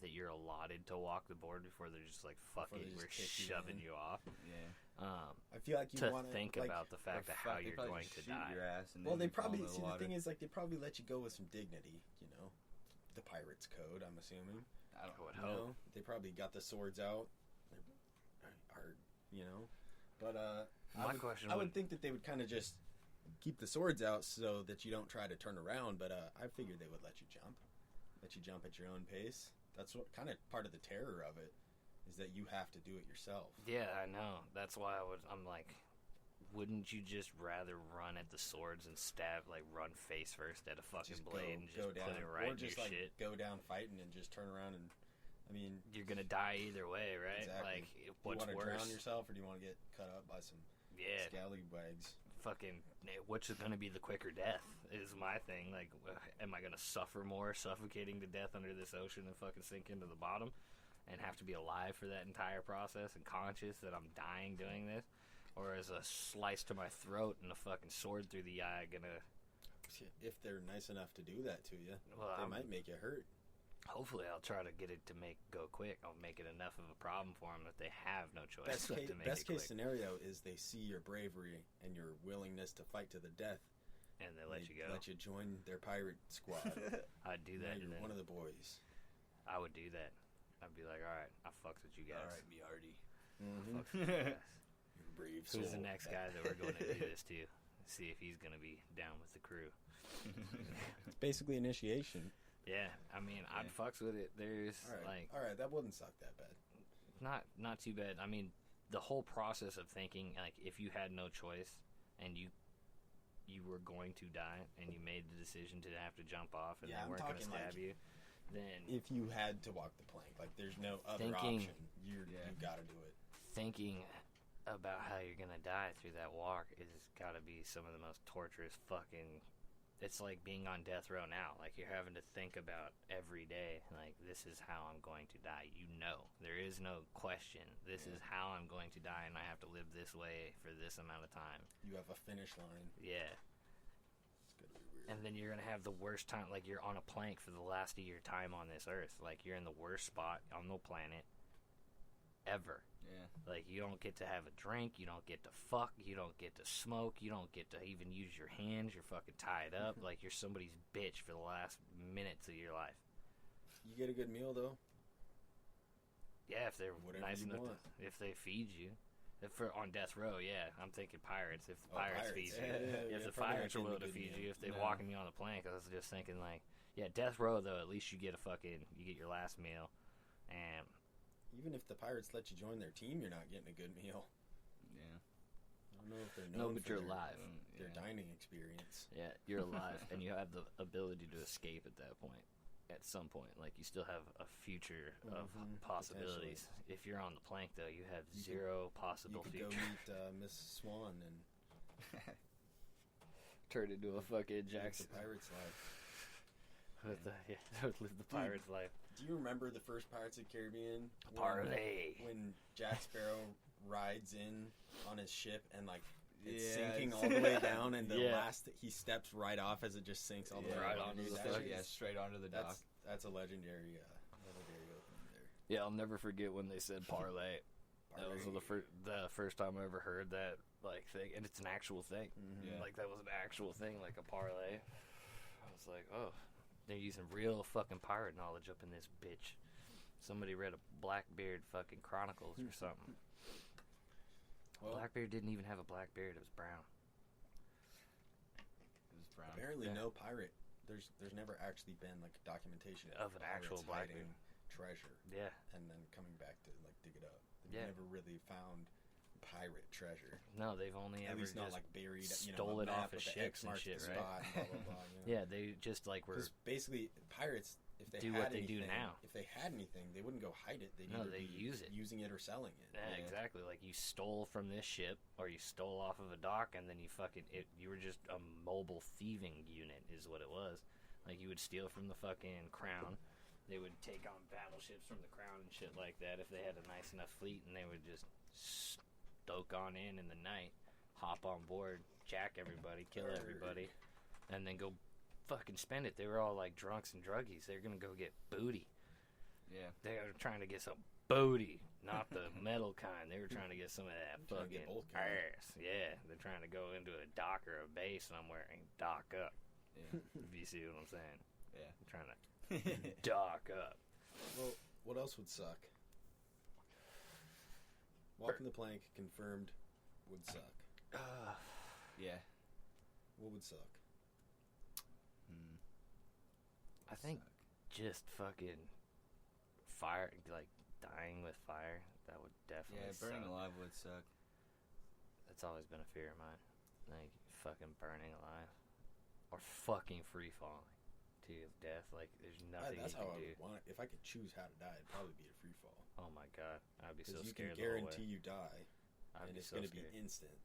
you're allotted to walk the board before they're just like, fuck Before it, they we're just kick you shoving in. you off. Yeah. I feel like you To want think like, about the fact Or of how fuck, they you're probably going just to shoot die. Your ass and Well, then they you fall probably into see the the water. thing is like they probably let you go with some dignity. You know, the pirates' code. I'm assuming. I don't I would You hope. know, they probably got the swords out. Or you know, but My question I would would- think that they would kind of just keep the swords out so that you don't try to turn around. But I figured they would let you jump at your own pace. That's what kind of part of the terror of it is that you have to do it yourself. Yeah, I know. That's why I'm like, wouldn't you just rather run at the swords and stab, like run face first at a fucking Just blade and go just down, put it right or in just your like shit? go down fighting and just turn around and. I mean, You're gonna die either way, right? exactly. Like, Do you what's want to worse? drown yourself or do you want to get cut up by some Yeah, scallywags? fucking, which is gonna be the quicker death is my thing. Like, am I gonna suffer more suffocating to death under this ocean and fucking sink into the bottom and have to be alive for that entire process and conscious that I'm dying doing this? Or is a slice to my throat and a fucking sword through the eye gonna... If they're nice enough to do that to you, Well, they might make you hurt. hopefully I'll try to get it to go quick. I'll make it enough of a problem for them that they have no choice but to make Best it case quick. scenario is they see your bravery and your willingness to fight to the death. And they let you go. Let you join their pirate squad. I'd do Now that. you're And then one of the boys. I would do that. I'd be like, all right, I fucks with you guys. All right, me Artie. Mm-hmm. Fucks with you guys. Brave Who's the soul. next guy that we're going to do this to? See if he's going to be down with the crew. It's basically initiation. Yeah, I mean, I'd fucks with it. There's All right, that wouldn't suck that bad. not too bad. I mean, the whole process of thinking, like, if you had no choice and you were going to die and you made the decision to have to jump off and they weren't going to stab you, then if you had to walk the plank, like there's no other Thinking- option, you got to do it. thinking about how you're going to die through that walk is got to be some of the most torturous fucking... It's like being on death row now. Like, you're having to think about every day, like, this is how I'm going to die. You know. There is no question. This is how I'm going to die, and I have to live this way for this amount of time. You have a finish line. Yeah. It's going to be weird. And then you're going to have the worst time. Like, you're on a plank for the last of your time on this earth. Like, you're in the worst spot on the planet ever. Yeah. Like, you don't get to have a drink, you don't get to fuck, you don't get to smoke, you don't get to even use your hands, you're fucking tied up. Like, you're somebody's bitch for the last minutes of your life. You get a good meal, though? Yeah, if they're Whatever nice you enough want. if they feed you. On death row, yeah. I'm thinking pirates. If the pirates feed you. If the probably pirates are not willing to getting a feed good you, if they No. walking you on the plank, I was just thinking, like, yeah, death row, though, at least you get you get your last meal. And Even if the pirates let you join their team, you're not getting a good meal. Yeah. I don't know if they're no, known but for you're their, alive. their Yeah. dining experience. Yeah, you're alive, and you have the ability to escape at that point. At some point, like, you still have a future of Mhm, possibilities. If you're on the plank, though, you have You zero You possible could future. go meet Miss Swan and Turn into a fucking live Jackson the pirate's life. live the pirate's life. Do you remember the first Pirates of the Caribbean? Parlay. When Jack Sparrow rides in on his ship and, like, it's Yeah, sinking it's- all the way down, and the Yeah. last he steps right off as it just sinks all the way Right down. onto the That fucking- shit Yeah, is- straight onto the dock. That's a legendary opening there. Yeah, I'll never forget when they said parlay. That was the first time I ever heard that, like, thing, and it's an actual thing. Mhm. Yeah. Like, that was an actual thing, like a parlay. I was like, oh, they're using real fucking pirate knowledge up in this bitch. Somebody read a Blackbeard fucking Chronicles or something. Well, Blackbeard didn't even have a black beard; it was brown. It was brown. apparently Yeah. no pirate. There's never actually been like documentation Of an pirates actual Blackbeard. hiding treasure Yeah, and then coming back to like dig it up. They've Yeah. never really found pirate treasure. no, they've only At ever least not just like buried. stole a it map off of with the ships X and marks shit, the right? spot and blah, blah, blah, you know? yeah, they just like were Because basically, pirates, if they Do had what they do anything, now. if they had anything, they wouldn't go hide it. They'd No, either they be use it. using it or selling it. yeah, exactly like you stole from this ship or you stole off of a dock and then you were just a mobile thieving unit is what it was. Like you would steal from the fucking crown. They would take on battleships from the crown and shit like that if they had a nice enough fleet, and they would just stoke on in the night, hop on board, jack everybody, kill everybody, and then go fucking spend it. They were all like drunks and druggies. They're gonna go get booty. Yeah. They were trying to get some booty, not the metal kind. They were trying to get some of that Trying to get fucking both kinds. ass. Yeah, they're trying to go into a dock or a bay somewhere and dock up. Yeah. If you see what I'm saying. Yeah. They're trying to dock up. Well, what else would suck? Walking the plank confirmed would suck. Yeah. What would suck? I think just fucking fire, like dying with fire. That would definitely Yeah, burning suck. alive would suck. That's always been a fear of mine. Like fucking burning alive, or fucking free falling to death. Like there's nothing That's you how can I do. would want it. If I could choose how to die, it'd probably be a free fall. Oh my god, I'd be so Because you scared can the whole way. guarantee you die, I'd and be it's so going to be scared. instant,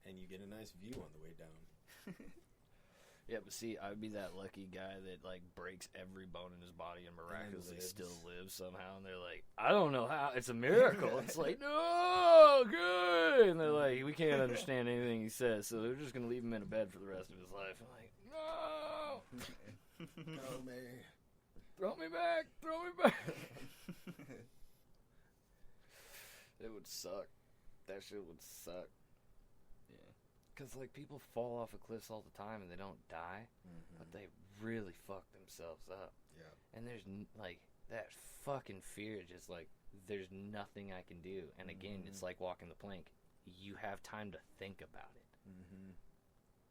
and you get a nice view on the way down. Yeah, but see, I would be that lucky guy that like breaks every bone in his body and miraculously lives. still lives somehow. And they're like, I don't know how. It's a miracle. It's like, no, good. And they're like, we can't understand anything he says, so they're just gonna leave him in a bed for the rest of his life. I'm like, no, Go me. throw me back, throw me back. It would suck. That shit would suck. Yeah. Cause like people fall off of cliffs all the time and they don't die, but they really fuck themselves up. Yeah. And there's like that fucking fear, just like there's nothing I can do. And again, it's like walking the plank. You have time to think about it. Mm-hmm.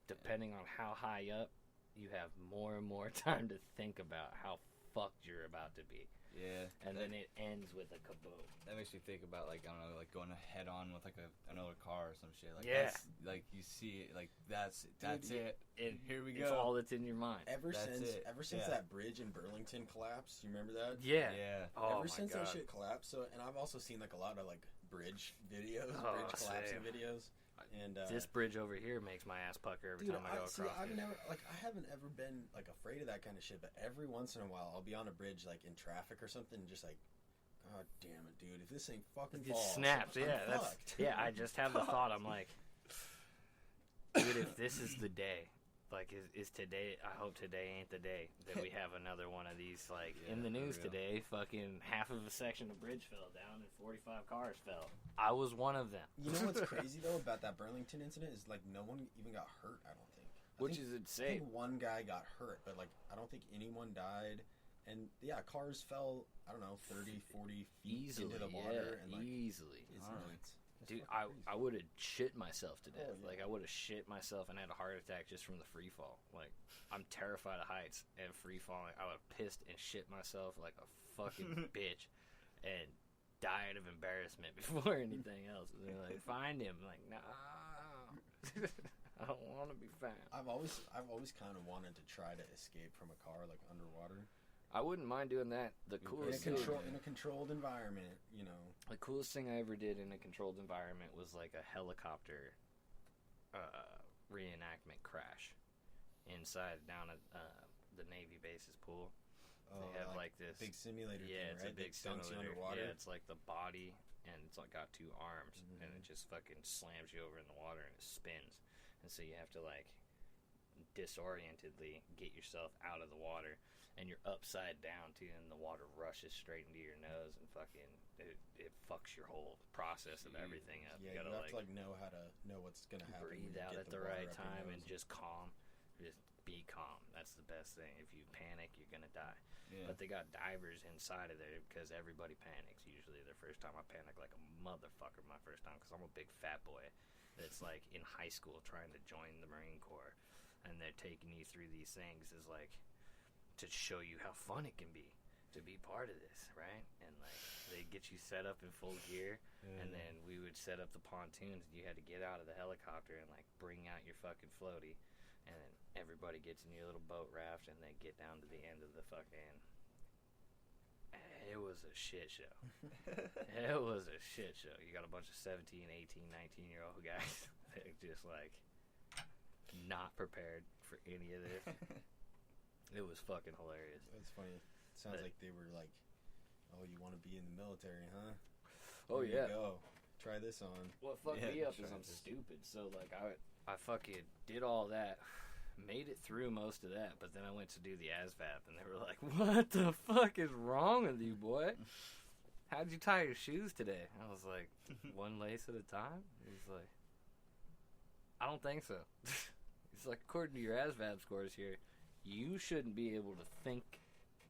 Depending on how high up, you have more and more time to think about how about to be. Yeah. And then it ends with a kaboom. That makes me think about, like, I don't know, like going head on with like another car or some shit. Like, Yeah. that's, like you see it, like that's it. Here we It's go. all that's in your mind. Ever That's since it. that bridge in Burlington collapsed, you remember that? Yeah. Yeah. Oh Ever my since God. that shit collapsed, and I've also seen like a lot of like bridge videos, Oh, bridge collapsing same. videos, and This bridge over here makes my ass pucker every dude, time I go across I've it. never I haven't ever been like afraid of that kind of shit, but every once in a while I'll be on a bridge like in traffic or something, and just like, God damn it, dude! If this thing fucking It falls, snaps. I'm Yeah, that's fucked. yeah. I just have the thought. I'm like, dude, if this is the day, like, is today? I hope today ain't the day that we have another one of these. Like in the for news real. today, fucking half of a section of bridge fell down and 45 cars fell. I was one of them. You know what's crazy though about that Burlington incident is like no one even got hurt. I don't think. Which think, is I insane. think one guy got hurt, but like I don't think anyone died. And yeah, cars fell, I don't know, 30, 40 feet Easily, into the water. yeah, And like, easily. it's Alright. nuts. It's Dude, fucking crazy. I would have shit myself to death. Oh, yeah. Like, I would have shit myself and had a heart attack just from the free fall. Like, I'm terrified of heights and free falling. I would have pissed and shit myself like a fucking bitch and died of embarrassment before anything else. And they're like, find him. I'm like, no. I don't want to be found. I've always kind of wanted to try to escape from a car like underwater I wouldn't mind doing that. The In a coolest Cool. in a controlled environment. You know, The coolest thing I ever did in a controlled environment was like a helicopter reenactment crash inside down at the Navy base's pool. They have like this big simulator. yeah, thing, it's right? a big that dunks you simulator. underwater. Yeah, it's like the body and it's like got two arms and it just fucking slams you over in the water and it spins. And so you have to like disorientedly get yourself out of the water. And you're upside down too, and the water rushes straight into your nose, and fucking it fucks your whole process of everything up. Yeah, you gotta have to like know how to know what's gonna happen. when breathe you out get at the water right up your time and nose. just calm. Just be calm. That's the best thing. If you panic, you're gonna die. Yeah. But they got divers inside of there because everybody panics. Usually, their first time I panic like a motherfucker. My first time because I'm a big fat boy that's like in high school trying to join the Marine Corps, and they're taking you through these things is like to show you how fun it can be to be part of this, right? And like they get you set up in full gear, and then we would set up the pontoons, and you had to get out of the helicopter and like bring out your fucking floaty, and then everybody gets in your little boat raft, and they get down to the end of the fucking. It was a shit show. It was a shit show. You got a bunch of 17, 18, 19-year-old guys that are just like not prepared for any of this. It was fucking hilarious. It's funny. Sounds But- like they were like, "Oh, you want to be in the military, huh? Oh Here you yeah. go. Try this on." What fucked Yeah, me up is try I'm this. stupid. So like I fucking did all that, made it through most of that, but then I went to do the ASVAB, and they were like, "What the fuck is wrong with you, boy? How'd you tie your shoes today?" I was like, "One lace at a time." He's like, "I don't think so." He's like, "According to your ASVAB scores here, you shouldn't be able to think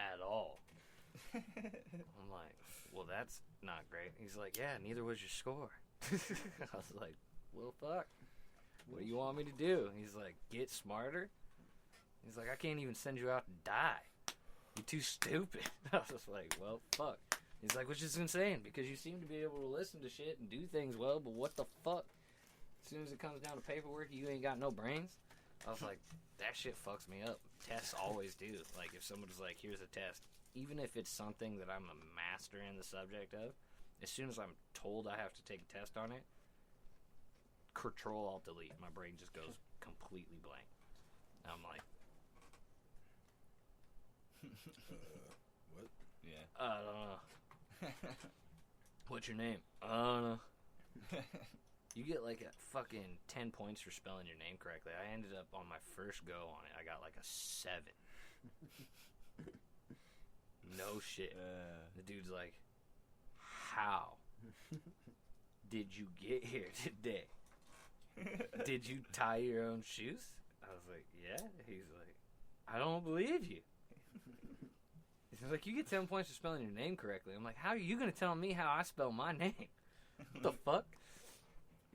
at all." I'm like, "Well, that's not great." He's like, "Yeah, neither was your score." I was like, "Well, fuck. What do you want me to do?" He's like, "Get smarter." He's like, "I can't even send you out to die. You're too stupid." I was like, "Well, fuck." He's like, "Which is insane because you seem to be able to listen to shit and do things well, but what the fuck? As soon as it comes down to paperwork, you ain't got no brains." I was like, that shit fucks me up. Tests always do. Like, if someone's like, "Here's a test," even if it's something that I'm a master in the subject of, as soon as I'm told I have to take a test on it, Control-Alt-Delete, my brain just goes completely blank. I'm like, What? Yeah. I don't know. What's your name? I don't know. You get like a fucking 10 points for spelling your name correctly. I ended up on my first go on it, I got like a 7. No shit. The dude's like, "How did you get here today? Did you tie your own shoes?" I was like, "Yeah." He's like, "I don't believe you." He's like, "You get 10 points for spelling your name correctly." I'm like, "How are you going to tell me how I spell my name? What the fuck?"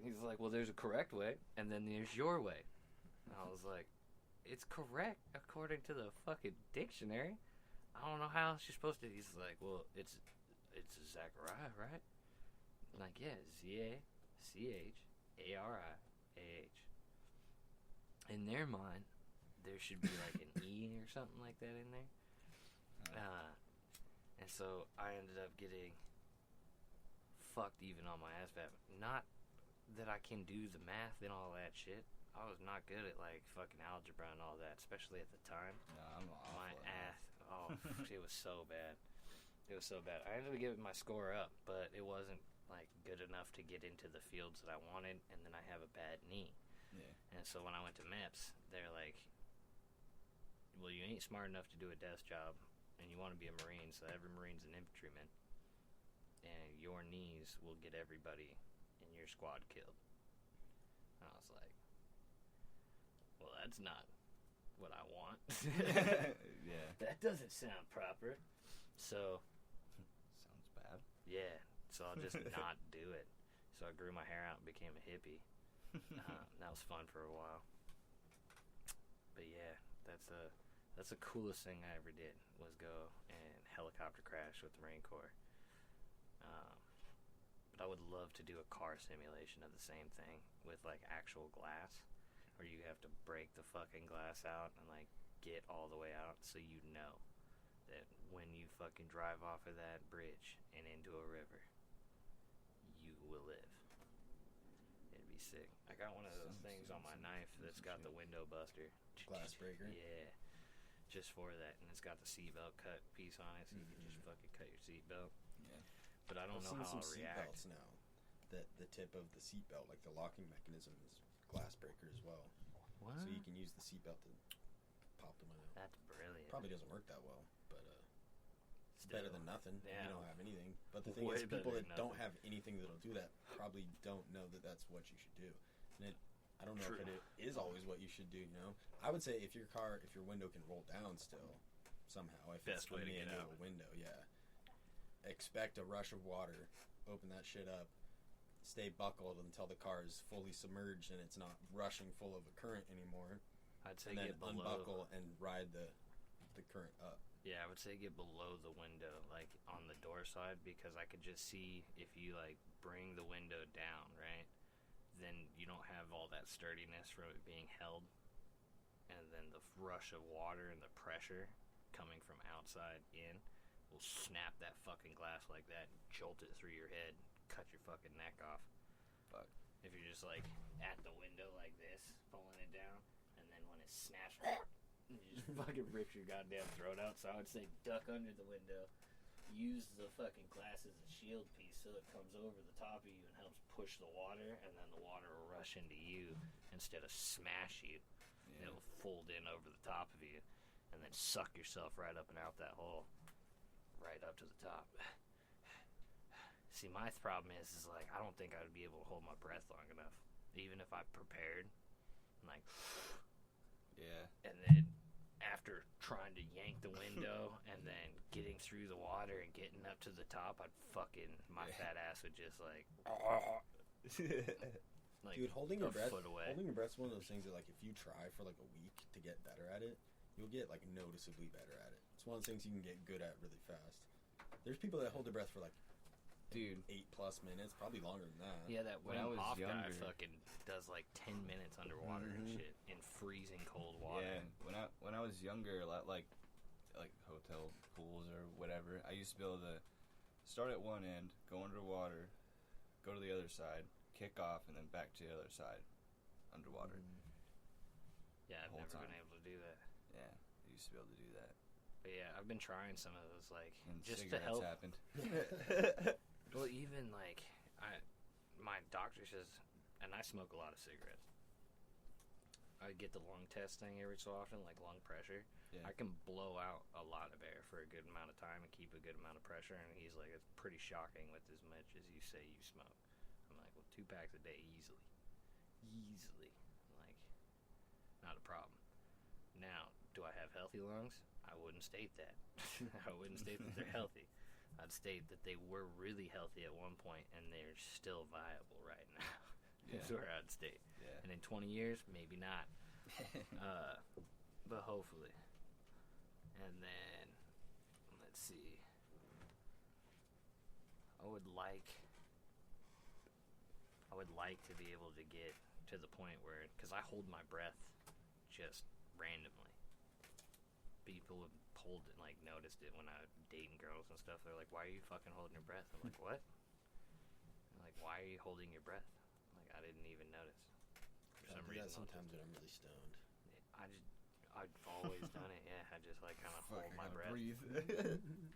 He's like, "Well, there's a correct way, and then there's your way." And I was like, "It's correct according to the fucking dictionary." I don't know how else you're supposed to. He's like, well, it's Zachariah, right? I'm like, yeah, Zachariah. In their mind, there should be like an E or something like that in there. And so I ended up getting fucked even on my ASVAB. Not that I can do the math and all that shit. I was not good at like fucking algebra and all that, especially at the time. No, I'm awful. My ass, it was so bad. It was so bad. I ended up giving my score up, but it wasn't like good enough to get into the fields that I wanted, and then I have a bad knee. Yeah. And so when I went to MEPS, they're like, well, you ain't smart enough to do a desk job, and you want to be a Marine, so every Marine's an infantryman, and your knees will get everybody in your squad killed. And I was like, well, that's not what I want. Yeah. That doesn't sound proper. So, Sounds bad. yeah, so I'll just not do it. So I grew my hair out and became a hippie. That was fun for a while. But yeah, that's the coolest thing I ever did, was go and helicopter crash with the Marine Corps. But I would love to do a car simulation of the same thing with like actual glass, where you have to break the fucking glass out and like get all the way out, so you know that when you fucking drive off of that bridge and into a river, you will live. It'd be sick. I got one of those things on my knife that's got the window buster. Glass breaker. Yeah. Just for that, and it's got the seatbelt cut piece on it, so you can just fucking cut your seatbelt. Yeah. But I don't I've know seen how some I'll react. seatbelts now. That the tip of the seatbelt, like the locking mechanism, is glass breaker as well. What? So you can use the seatbelt to pop the window. That's brilliant. Probably doesn't work that well, but it's Still. better than nothing. Yeah. You don't have anything. But the thing Way is, people better that than don't nothing. have anything that'll do that probably don't know that that's what you should do. And I don't know True. if it is always what you should do. You know, I would say if your window can roll down still somehow, if Best it's way to only get a out. little window, yeah. Expect a rush of water. Open that shit up. Stay buckled until the car is fully submerged and it's not rushing full of a current anymore. I'd say And then get below. unbuckle and ride the current up. Yeah, I would say get below the window, like on the door side, because I could just see if you like bring the window down, right? Then you don't have all that sturdiness from it being held, and then the rush of water and the pressure coming from outside in will snap that fucking glass like that, jolt it through your head, cut your fucking neck off. Fuck. If you're just like at the window like this, pulling it down, and then when it snaps, you just fucking rips your goddamn throat out. So I would say duck under the window, use the fucking glass as a shield piece so it comes over the top of you and helps push the water, and then the water will rush into you instead of smash you. Yeah. It'll fold in over the top of you and then suck yourself right up and out that hole, right up to the top. See, my problem is like I don't think I would be able to hold my breath long enough, even if I prepared. Like, Yeah. and then after trying to yank the window and then getting through the water and getting up to the top, my fat ass would just like Dude, holding your breath, foot away. holding your breath's one of those things that, like, if you try for like a week to get better at it, you'll get like noticeably better at it. It's one of those things you can get good at really fast. There's people that hold their breath for like, Dude, 8+ minutes, probably longer than that. Yeah, that When I was off guy younger- fucking does like 10 minutes underwater and Mhm. shit in freezing cold water. Yeah, when I was younger, like hotel pools or whatever, I used to be able to start at one end, go underwater, go to the other side, kick off, and then back to the other side, underwater. Yeah, I've Whole never time. been able to do that. Yeah, I used to be able to do that. But yeah, I've been trying some of those, like, And just to cigarettes help. happened. Well, even like my doctor says, and I smoke a lot of cigarettes. I get the lung test thing every so often, like lung pressure. Yeah. I can blow out a lot of air for a good amount of time and keep a good amount of pressure. And he's like, it's pretty shocking with as much as you say you smoke. I'm like, well, 2 packs a day easily. Like, not a problem. Now, do I have healthy lungs? I wouldn't state that. I wouldn't state that they're healthy. I'd state that they were really healthy at one point and they're still viable right now. That's Yeah. where I'd state. Yeah. And in 20 years, maybe not. But hopefully. And then let's see. I would like to be able to get to the point where, because I hold my breath just randomly. People have noticed it when I'm dating girls and stuff. They're like, "Why are you fucking holding your breath?" I'm like, "What?" They're like, "Why are you holding your breath?" I'm like, "I didn't even notice." For some reason, sometimes when I'm really stoned. I've always done it. Yeah, I just like kind of hold my breath. Breathe.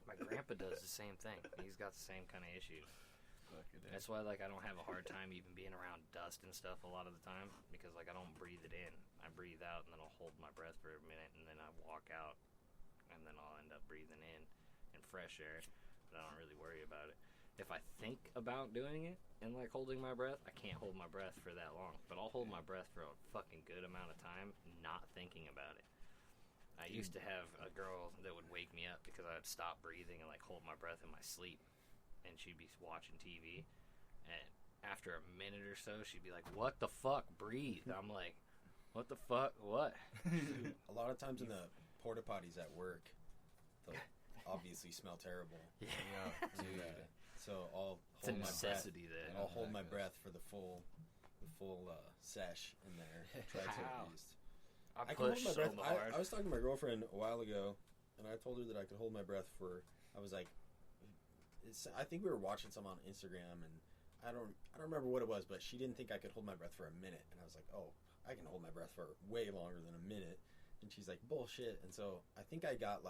My grandpa does the same thing. He's got the same kind of issues. That's why I don't have a hard time even being around dust and stuff a lot of the time, because I don't breathe it in. I breathe out and then I'll hold my breath for a minute and then I walk out and then I'll end up breathing in fresh air, but I don't really worry about it. If I think about doing it and holding my breath, I can't hold my breath for that long, but I'll hold my breath for a fucking good amount of time not thinking about it. I used to have a girl that would wake me up because I'd stop breathing and hold my breath in my sleep, and she'd be watching TV, and after a minute or so she'd be like, "What the fuck, breathe." I'm like, "What the fuck, what?" A lot of times in the porta potties at work, they'll obviously smell terrible. Yeah, dude. So I'll it's a hold my breath. necessity then. I'll hold my breath for the full sesh in there. Try to at How? least. I can hold push my so breath. hard. I was talking to my girlfriend a while ago, and I told her that I could hold my breath for. I was like, I think we were watching some on Instagram, and I don't remember what it was, but she didn't think I could hold my breath for a minute, and I was like, oh, I can hold my breath for way longer than a minute, and she's like, bullshit. And so I think I got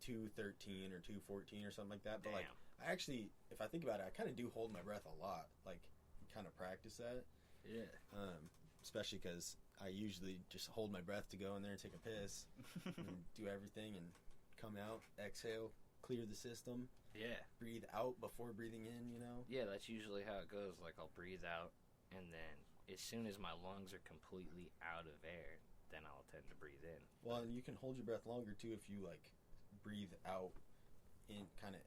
2:13 or 2:14 or something like that. But Damn. I actually, if I think about it, I kind of do hold my breath a lot. Kind of practice that. Yeah. Especially because I usually just hold my breath to go in there and take a piss and do everything and come out, exhale, clear the system, Yeah. breathe out before breathing in, Yeah, that's usually how it goes. I'll breathe out, and then as soon as my lungs are completely out of air, then I'll tend to breathe in. Well, and you can hold your breath longer too if you breathe out in kind of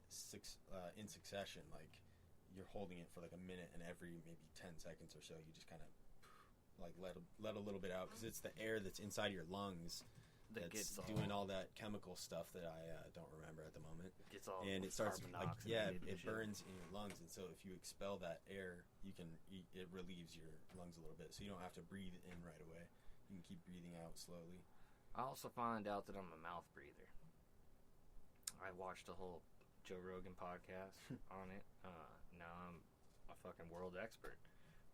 in succession. You're holding it for a minute, and every maybe 10 seconds or so, you just kind of let a little bit out, because it's the air that's inside your lungs That that's gets doing all that chemical stuff that I don't remember at the moment. Gets all And it starts carbon it dioxide and shit. burns in your lungs, and so if you expel that air, it relieves your lungs a little bit, so you don't have to breathe in right away. You can keep breathing out slowly. I also find out that I'm a mouth breather. I watched a whole Joe Rogan podcast on it. Now I'm a fucking world expert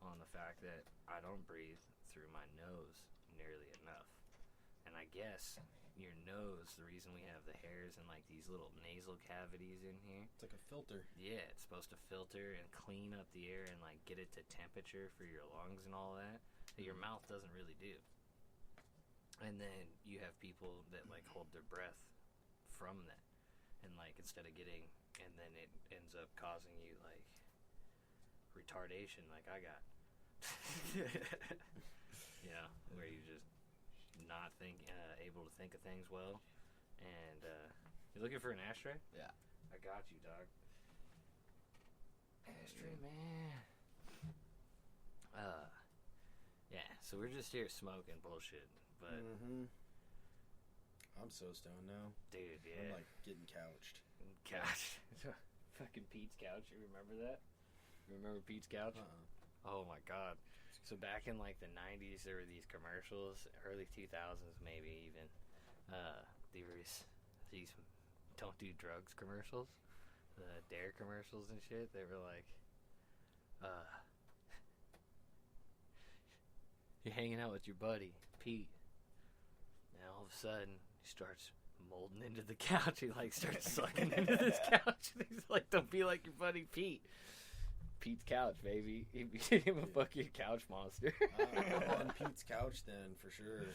on the fact that I don't breathe through my nose nearly enough. And I guess your nose, the reason we have the hairs and these little nasal cavities in here. It's like a filter. Yeah, it's supposed to filter and clean up the air and get it to temperature for your lungs and all that your mouth doesn't really do. And then you have people that hold their breath from that, and instead of getting, and then it ends up causing you retardation like I got. Where you just not able to think of things well. And you looking for an ashtray? Yeah. I got you, dog. Ashtray, man. Yeah, so we're just here smoking bullshit, but I'm so stoned now. dude, yeah. I'm getting couched. Couch. Fucking Pete's couch, you remember that? Remember Pete's couch? Oh my god. So back in the 90s, there were these commercials, early 2000s maybe even. There was these don't do drugs commercials, the Dare commercials and shit. They were you're hanging out with your buddy, Pete. Now all of a sudden, he starts molding into the couch. He starts sucking into this couch. And he's like, don't be like your buddy Pete. Pete's couch, baby. He became a fucking couch monster. On Pete's couch then, for sure.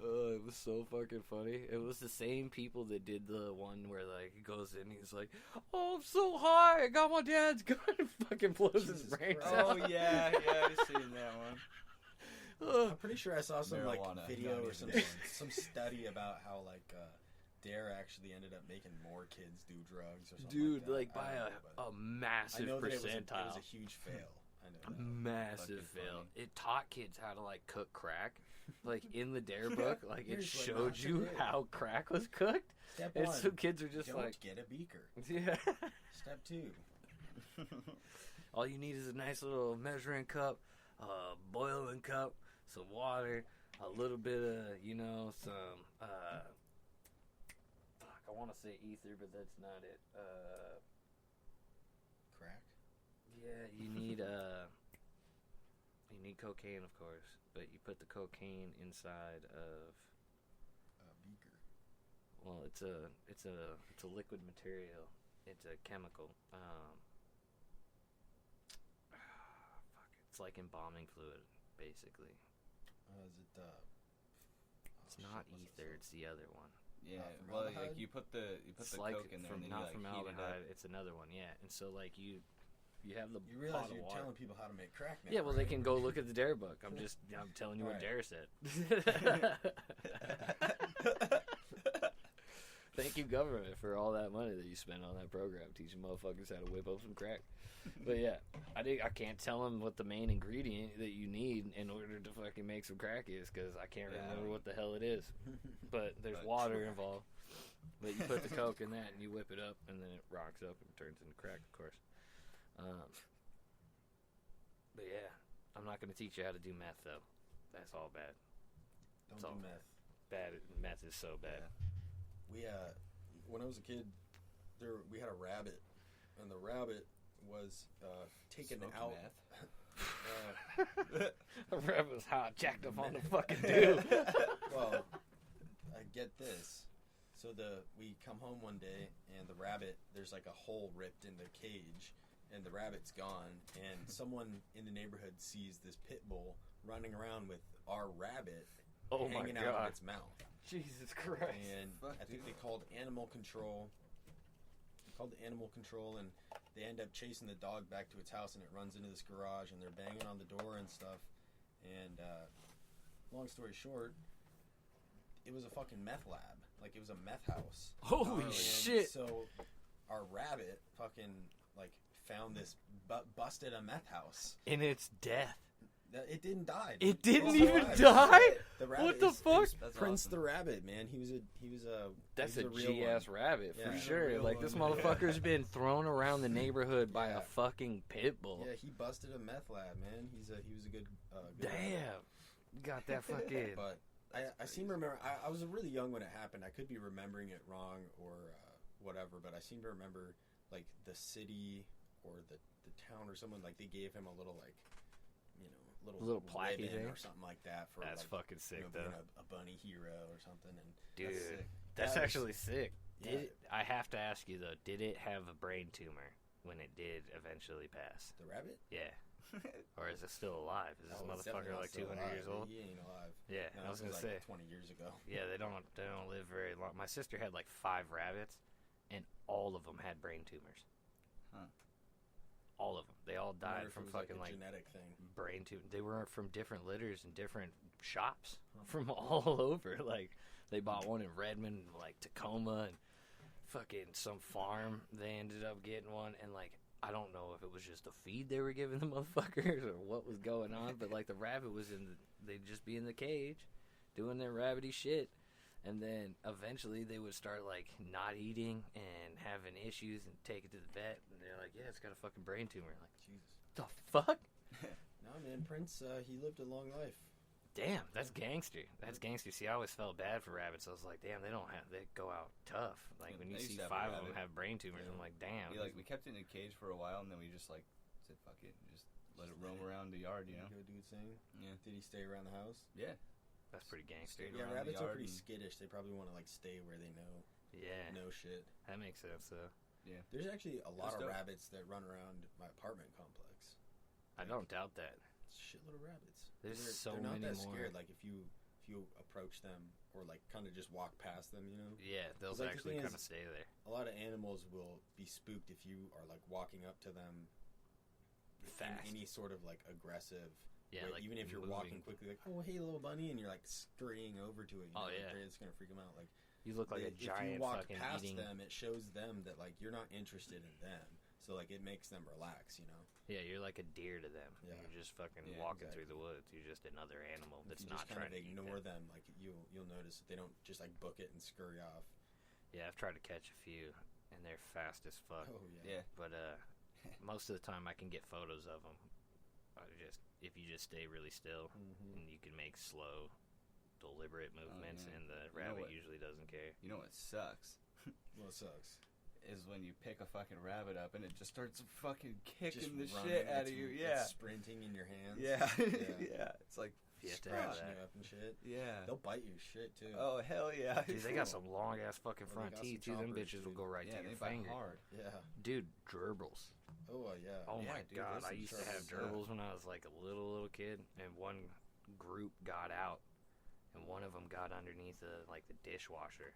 It was so fucking funny. It was the same people that did the one where he goes in, he's like, oh, I'm so high, I got my dad's gun, and fucking blows his brains out. Oh yeah, I've seen that one. I'm pretty sure I saw some Marijuana, video not or some even. some study about how Dare actually ended up making more kids do drugs or something. Dude, like that. by I don't know, but a massive I know that percentile. it was a huge fail. I know A that. massive Fucking fail. funny. It taught kids how to like cook crack, like in the dare book. Like it Here's what showed not to you do. how crack was cooked. Step And one, so kids are just don't like, get a beaker. yeah. Step two, All you need is a nice little measuring cup, a boiling cup, some water, a little bit of, some, fuck, I want to say ether, but that's not it. crack. Yeah, you need cocaine, of course, but you put the cocaine inside of, Beaker. well, it's a liquid material. It's a chemical. Fuck, it's like embalming fluid, basically. Is it? It's not ether. It's the other one. Yeah, formaldehyde? well, like you put the It's coke like in there, from and then not you like heat it up. formaldehyde. It's another one, yeah. And so like you have the You realize pot of you're water. telling people how to make crack now. Yeah, well, they right? can go look at the dare book. I'm telling you what Right. dare said. Thank you, government, for all that money that you spent on that program teaching motherfuckers how to whip up some crack. But yeah, I can't tell them what the main ingredient that you need in order to fucking make some crack is, because I can't remember what the hell it is. But there's But water crack. involved. But you put the coke in that and you whip it up, and then it rocks up and turns into crack, of course. But yeah, I'm not going to teach you how to do meth, though. That's all bad. Don't it's all do meth. Bad. Meth is so bad. We when I was a kid, we had a rabbit, and the rabbit was taken Smoking out. meth. The rabbit was hot, jacked up on the fucking dude. Well, I get this. So we come home one day, and the rabbit, there's like a hole ripped in the cage, and the rabbit's gone, and someone in the neighborhood sees this pit bull running around with our rabbit Oh my hanging out of god. its mouth. Jesus Christ. And Fuck, I think dude. they called animal control. And they end up chasing the dog back to its house, and it runs into this garage, and they're banging on the door and stuff. And long story short, it was a fucking meth lab. Like, it was a meth house. Holy And shit. So our rabbit fucking found this busted a meth house. In its death. It didn't die. It didn't It's even alive. die? The rabbit What the is fuck? That's Prince awesome. the Rabbit, man. He was a That's he a was real G-ass one. rabbit, Yeah. for He's a sure. real Like, this one. motherfucker's been thrown around the neighborhood by Yeah. a fucking pit bull. Yeah, he busted a meth lab, man. He was a good. Good rabbit. Damn. Got that fucking... But I seem to remember. I was really young when it happened. I could be remembering it wrong or whatever, but I seem to remember like the city or the town or someone, like, they gave him a little, like, Little plaquey ribbon thing? or something like that for That's like, fucking sick, being though. a bunny hero or something. And Dude, sick. that's That was- actually sick. Yeah. I have to ask you, though, did it have a brain tumor when it did eventually pass? the rabbit. Yeah. Or is it still alive? Is this Oh, it's motherfucker definitely not like still 200 alive. years old? He ain't alive. Yeah, No, I was this gonna say. like 20 years ago. Yeah, they don't live very long. My sister had like 5 rabbits, and all of them had brain tumors. Huh. All of them. They all I wonder died if from it was, fucking like like a genetic thing. brain tumor. They were from different litters and different shops from all over. Like, they bought one in Redmond, like Tacoma, and fucking some farm. They ended up getting one, and like, I don't know if it was just the feed they were giving the motherfuckers or what was going on, but like the rabbit was they'd just be in the cage doing their rabbity shit. And then eventually they would start like not eating and having issues and take it to the vet. And they're like, yeah, it's got a fucking brain tumor. Like, Jesus. the fuck? No, man, Prince, he lived a long life. Damn, that's gangster. That's gangster. See, I always felt bad for rabbits. I was like, damn, they go out tough. Like, when you I used see to have a 5 of them rabbit. have brain tumors, I'm like, damn. We kept it in a cage for a while, and then we just like said fuck it, and just let it roam around the yard, you know? Go do its thing. Yeah. Did he stay around the house? Yeah. That's pretty gangster. Stayed Yeah, around the rabbits are yard pretty and- skittish. They probably want to like stay where they know shit. That makes sense, though. There's actually a lot That's of dope. rabbits that run around my apartment complex. I don't doubt that. Shitload of rabbits. There's they're, so they're not many that more. scared. Like if you approach them or like kind of just walk past them, you know. Yeah, they'll 'Cause, like, the actually thing kind of is- stay there. A lot of animals will be spooked if you are like walking up to them Fast. in any sort of like aggressive. Yeah, way, like even if you're moving. walking quickly, like, oh hey little bunny, and you're like scurrying over to it. You Oh, know, yeah. it's gonna freak them out. Like You look like a if giant you walk fucking past eating. them, it shows them that like you're not interested in them. So like it makes them relax, you know. Yeah, you're like a deer to them. Yeah. You're just fucking Yeah, walking exactly. through the woods. You're just another animal If that's you not just kind trying of to eat ignore them. them, like you'll notice that they don't just like book it and scurry off. Yeah, I've tried to catch a few, and they're fast as fuck. Oh yeah. Yeah. But most of the time, I can get photos of them. If you just stay really still, Mm-hmm. and you can make slow, deliberate movements, yeah. and the You know rabbit what? usually doesn't care. You know what sucks? Well, it sucks. Is when you pick a fucking rabbit up and it just starts fucking Just kicking the running, shit out of it's- you. it's Yeah. sprinting in your hands. Yeah. Yeah. Yeah. It's like, You have to have Scratching that. you up and shit. yeah. They'll bite you shit too. Oh, hell yeah. Dude, they got some long ass fucking Well, front they got some teeth. Too. Them chompers, bitches will dude. go right Yeah, to they your bite finger. hard. Yeah. Dude, gerbils. Oh yeah. Oh Yeah, my dude, god, there's I some used to have gerbils, gerbils when I was like a little kid, and one group got out, and one of them got underneath the dishwasher,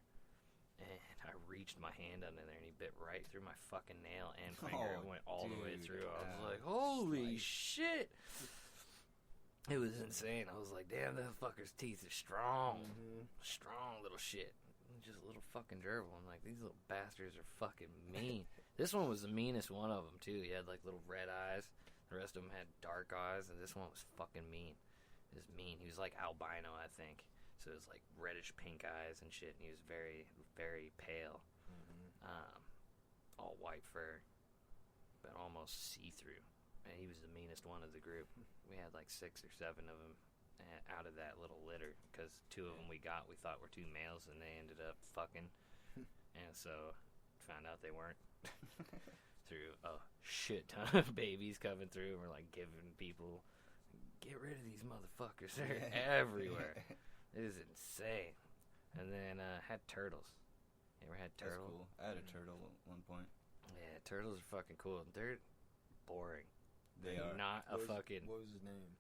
and I reached my hand under there, and he bit right through my fucking nail and finger. Oh, It went all the way dude, through. I was ow. like, holy Slice. shit! It was insane. I was like, damn, that fucker's teeth are strong. Mm-hmm. Strong little shit. Just a little fucking gerbil. I'm like, these little bastards are fucking mean. This one was the meanest one of them, too. He had, like, little red eyes. The rest of them had dark eyes, and this one was fucking mean. He was mean. He was, like, albino, I think. So it was, like, reddish-pink eyes and shit, and he was very, very pale. Mm-hmm. All white fur, but almost see-through. And he was the meanest one of the group. We had, like, 6 or 7 of them out of that little litter, because 2 of them we thought were 2 males, and they ended up fucking, and so found out they weren't. Through a shit ton of babies coming through, and we're like giving people, get rid of these motherfuckers, they're everywhere. It is insane. And then had turtles. You ever had That's turtle? cool. I had a turtle at one point. Yeah, turtles are fucking cool. They're boring. They are. Not a fucking. What was his name?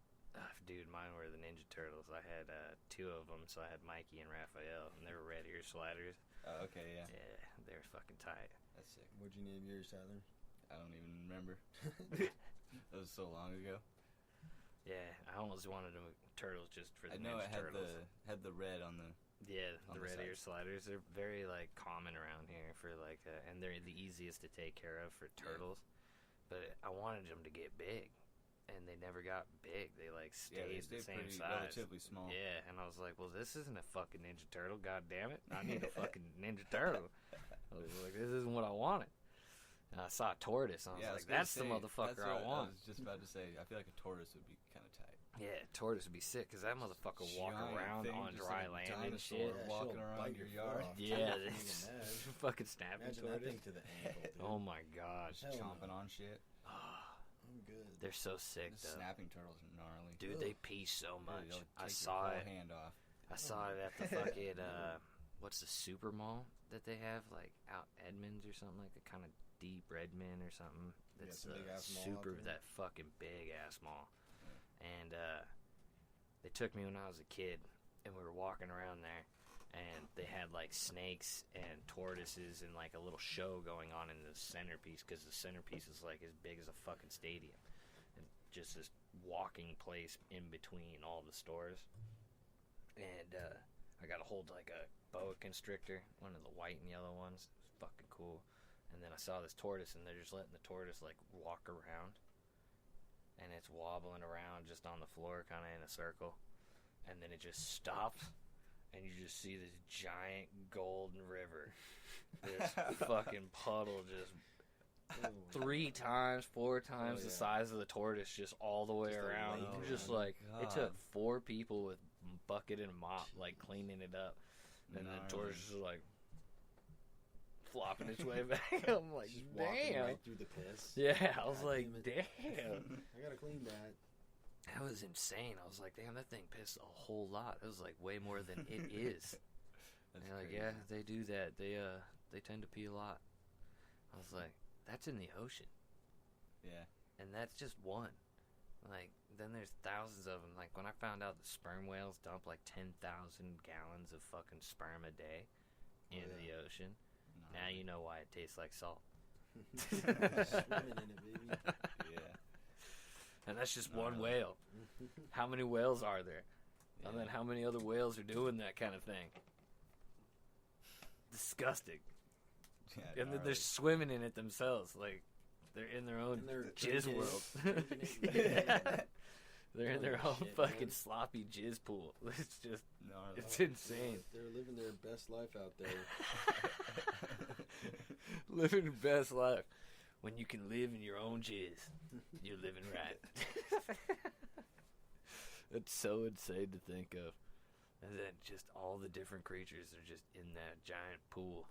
Dude, mine were the Ninja Turtles. I had 2 of them, so I had Mikey and Raphael, and they were red ear sliders. Okay, yeah. Yeah, they were fucking tight. That's sick. What'd you name yours, Tyler? I don't even remember. That was so long ago. Yeah, I almost wanted them turtles just for the I know Ninja it Turtles. had the red on the. Yeah, on the the red ear sides. sliders. They're very like common around here for like, and they're the easiest to take care of for turtles. But I wanted them to get big, and they never got big. They like Yeah, they stayed the stayed same pretty size. relatively small. Yeah, and I was like, well, this isn't a fucking Ninja Turtle. God damn it! I need a fucking Ninja Turtle. I was like, this isn't what I wanted. And I saw a tortoise, and I was Yeah, like, gonna that's the say, motherfucker that's I what want. I was just about to say. I feel like a tortoise would be kind of tight. Yeah, tortoise would be sick because that motherfucker will walk Giant around thing, on just dry like a land and dinosaur. shit. Yeah, walking she'll around bite your your yard. foot off. Yeah, Even this that. fucking snapping Imagine that tortoise. thing to the ankle, dude. Oh my gosh, Hell no. Chomping on shit. I'm good. they're so sick The though. snapping turtles are gnarly. Dude, they pee so Dude, much. they'll I take saw your it. whole hand off. I saw it at the fucking what's the super mall that they have like out Edmonds or something, like a kind of deep Redmond or something. Yeah, That's some big ass mall out super there. that fucking big ass mall. And they took me when I was a kid, and we were walking around there, and they had like snakes and tortoises and like a little show going on in the centerpiece, because the centerpiece is like as big as a fucking stadium, and just this walking place in between all the stores. And I got to hold like a boa constrictor, one of the white and yellow ones. It was fucking cool. And then I saw this tortoise, and they're just letting the tortoise like walk around, and it's wobbling around just on the floor, kind of in a circle. And then it just stops, and you just see this giant golden river, this fucking puddle, just 3 times, 4 times the yeah. size of the tortoise, just all the way Just a around. lake You're just around. like, it took God. 4 people with bucket and mop, like cleaning it up, and the Gnarly. tortoise is like flopping its way back. I'm like, Just walking damn. right through the piss. Yeah, I was God like, damn damn. I gotta clean that. That was insane. I was like, damn, that thing pissed a whole lot. It was like way more than it is. And That's they're like, crazy. yeah, they do that. They tend to pee a lot. I was like, that's in the ocean, Yeah. and that's just one. Like, then there's thousands of them. Like, when I found out the sperm whales dump like 10,000 gallons of fucking sperm a day in the ocean, now you know why it tastes like salt. Swimming in it, baby. Yeah. And that's just No, one no. whale. How many whales are there? And Yeah. then how many other whales are doing that kind of thing? Disgusting. Yeah, And then gnarly. they're swimming in it themselves. Like, They're in their own And they're jizz drinking- world. drinking it. Yeah. They're in their Holy own shit, fucking man. sloppy jizz pool. It's just, Gnarly. it's insane. They're living their best life out there. Living the best life. When you can live in your own jizz, you're living right. It's so insane to think of. And then just all the different creatures are just in that giant pool.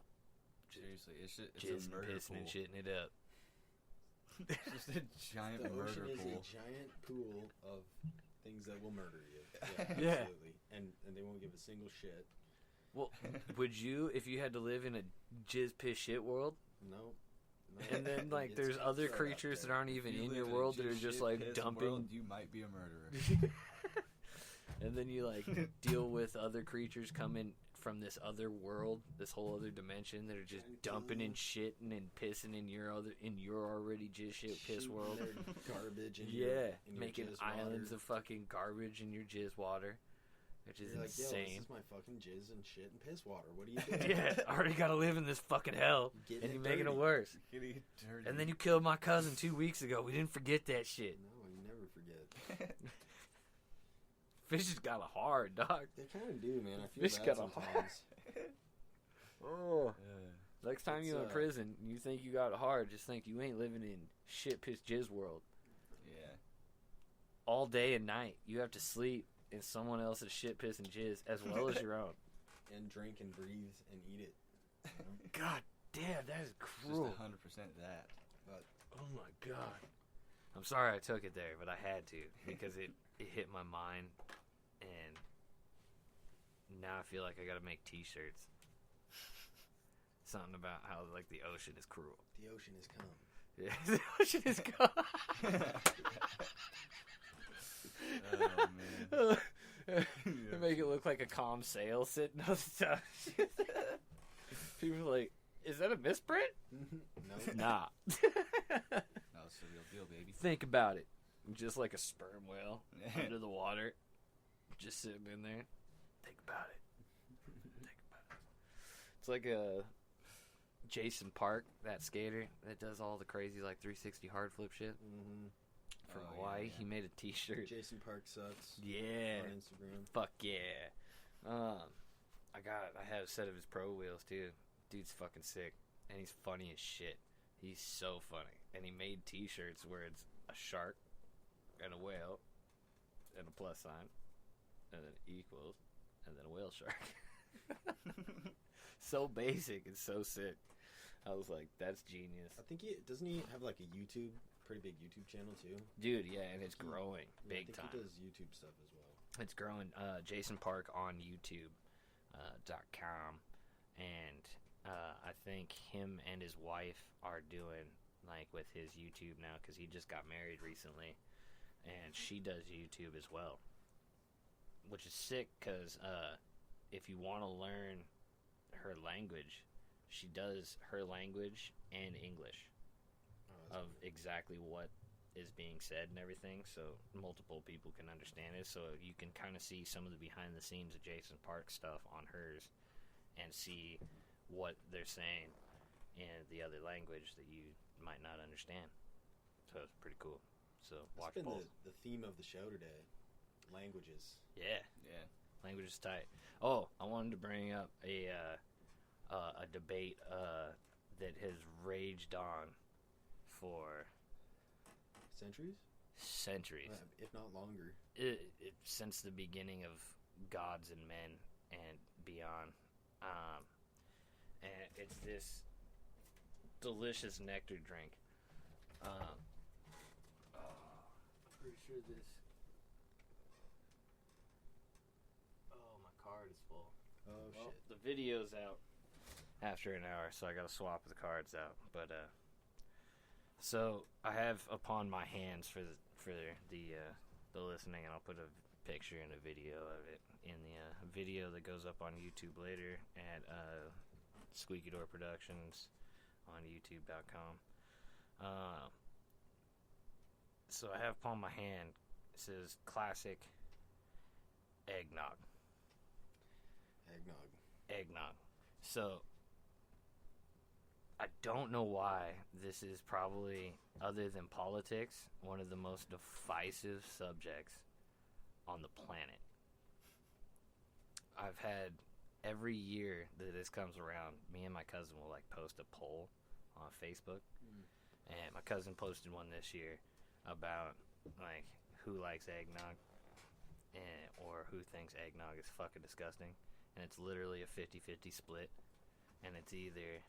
Seriously, it's Jizz a and murder pissing pool. and shitting it up. It's just a giant The murder ocean is pool. a giant pool of things that will murder you. Yeah. Absolutely. And they won't give a single shit. Well, would you, if you had to live in a jizz piss shit world? No. And then, like, It's there's other cutthroat out creatures there. that aren't even If you in live your a world that are just just, shit like, piss dumping. world, you might be a murderer. And then you, like, deal with other creatures coming from this other world, this whole other dimension that are just Trying to dumping kill and shitting and pissing in your already jizz shit piss Shooting world. their garbage in Yeah, your, in making your jizz islands water. of fucking garbage in your jizz water, which is You're like, yo, this insane. is my fucking jizz and shit and piss water. What are you doing? Yeah, I already gotta live in this fucking hell, Getting and it you're making it dirty. worse. Getting dirty. And then you killed my cousin 2 weeks ago. We didn't forget that shit. No, you never forget. Fishes got a hard, dog. They kind of do, man. I feel Fish bad got a sometimes. Oh. Next time It's, you in prison, you think you got it hard, just think you ain't living in shit piss jizz world. Yeah. All day and night, you have to sleep in someone else's shit piss and jizz as well as your own. And drink and breathe and eat it. You know? God damn, that is cruel. Just 100% that. Oh my god. I'm sorry I took it there, but I had to because it hit my mind, and now I feel like I gotta make t-shirts. Something about how, like, the ocean is cruel. The ocean has come. Yeah, the ocean is gone. Yeah. Make it look like a calm sail sitting on the top. People are like, is that a misprint? No. Nah. No, it's the real deal, baby. Think about it. Just like a sperm whale under the water. Just sitting in there. Think about it. Think about it. It's like a Jason Park, that skater that does all the crazy, like, 360 hard flip shit Mm-hmm. from Oh, yeah, Hawaii. yeah. He made a t-shirt. Jason Park sucks. Yeah. On Instagram. Fuck yeah. I had a set of his pro wheels too. Dude's fucking sick. And he's funny as shit. He's so funny. And he made t-shirts where it's a shark and a whale and a plus sign and then equals and then a whale shark. So basic and so sick. I was like, that's genius. I think doesn't he have like a pretty big YouTube channel too? Dude, yeah, and it's growing Yeah, big I think time. he does YouTube stuff as well. It's growing. Jason Park on YouTube .com, and I think him and his wife are doing, like, with his YouTube now because he just got married recently, and she does YouTube as well, which is sick because if you want to learn her language, she does her language and English Oh, of exactly what is being said and everything, so multiple people can understand it. So you can kind of see some of the behind the scenes of Jason Park stuff on hers and see what they're saying in the other language that you might not understand. So it's pretty cool. So watch That's been both. the theme of the show today. Languages. Yeah, Yeah. language is tight. Oh, I wanted to bring up a debate that has raged on for centuries. If not longer. Since the beginning of gods and men and beyond. And it's this delicious nectar drink. Pretty sure this. Oh, my card is full. Oh Well, shit. the video's out after an hour, so I gotta swap the cards out. But so I have upon my hands for the listening, and I'll put a picture and a video of it in the video that goes up on YouTube later at Squeaky Door Productions on YouTube.com. So I have upon my hand, it says classic eggnog. Eggnog. Eggnog. So I don't know why this is probably, other than politics, one of the most divisive subjects on the planet. I've had every year that this comes around, me and my cousin will like post a poll on Facebook, and my cousin posted one this year about like who likes eggnog, or who thinks eggnog is fucking disgusting, and it's literally a 50-50 split, and it's either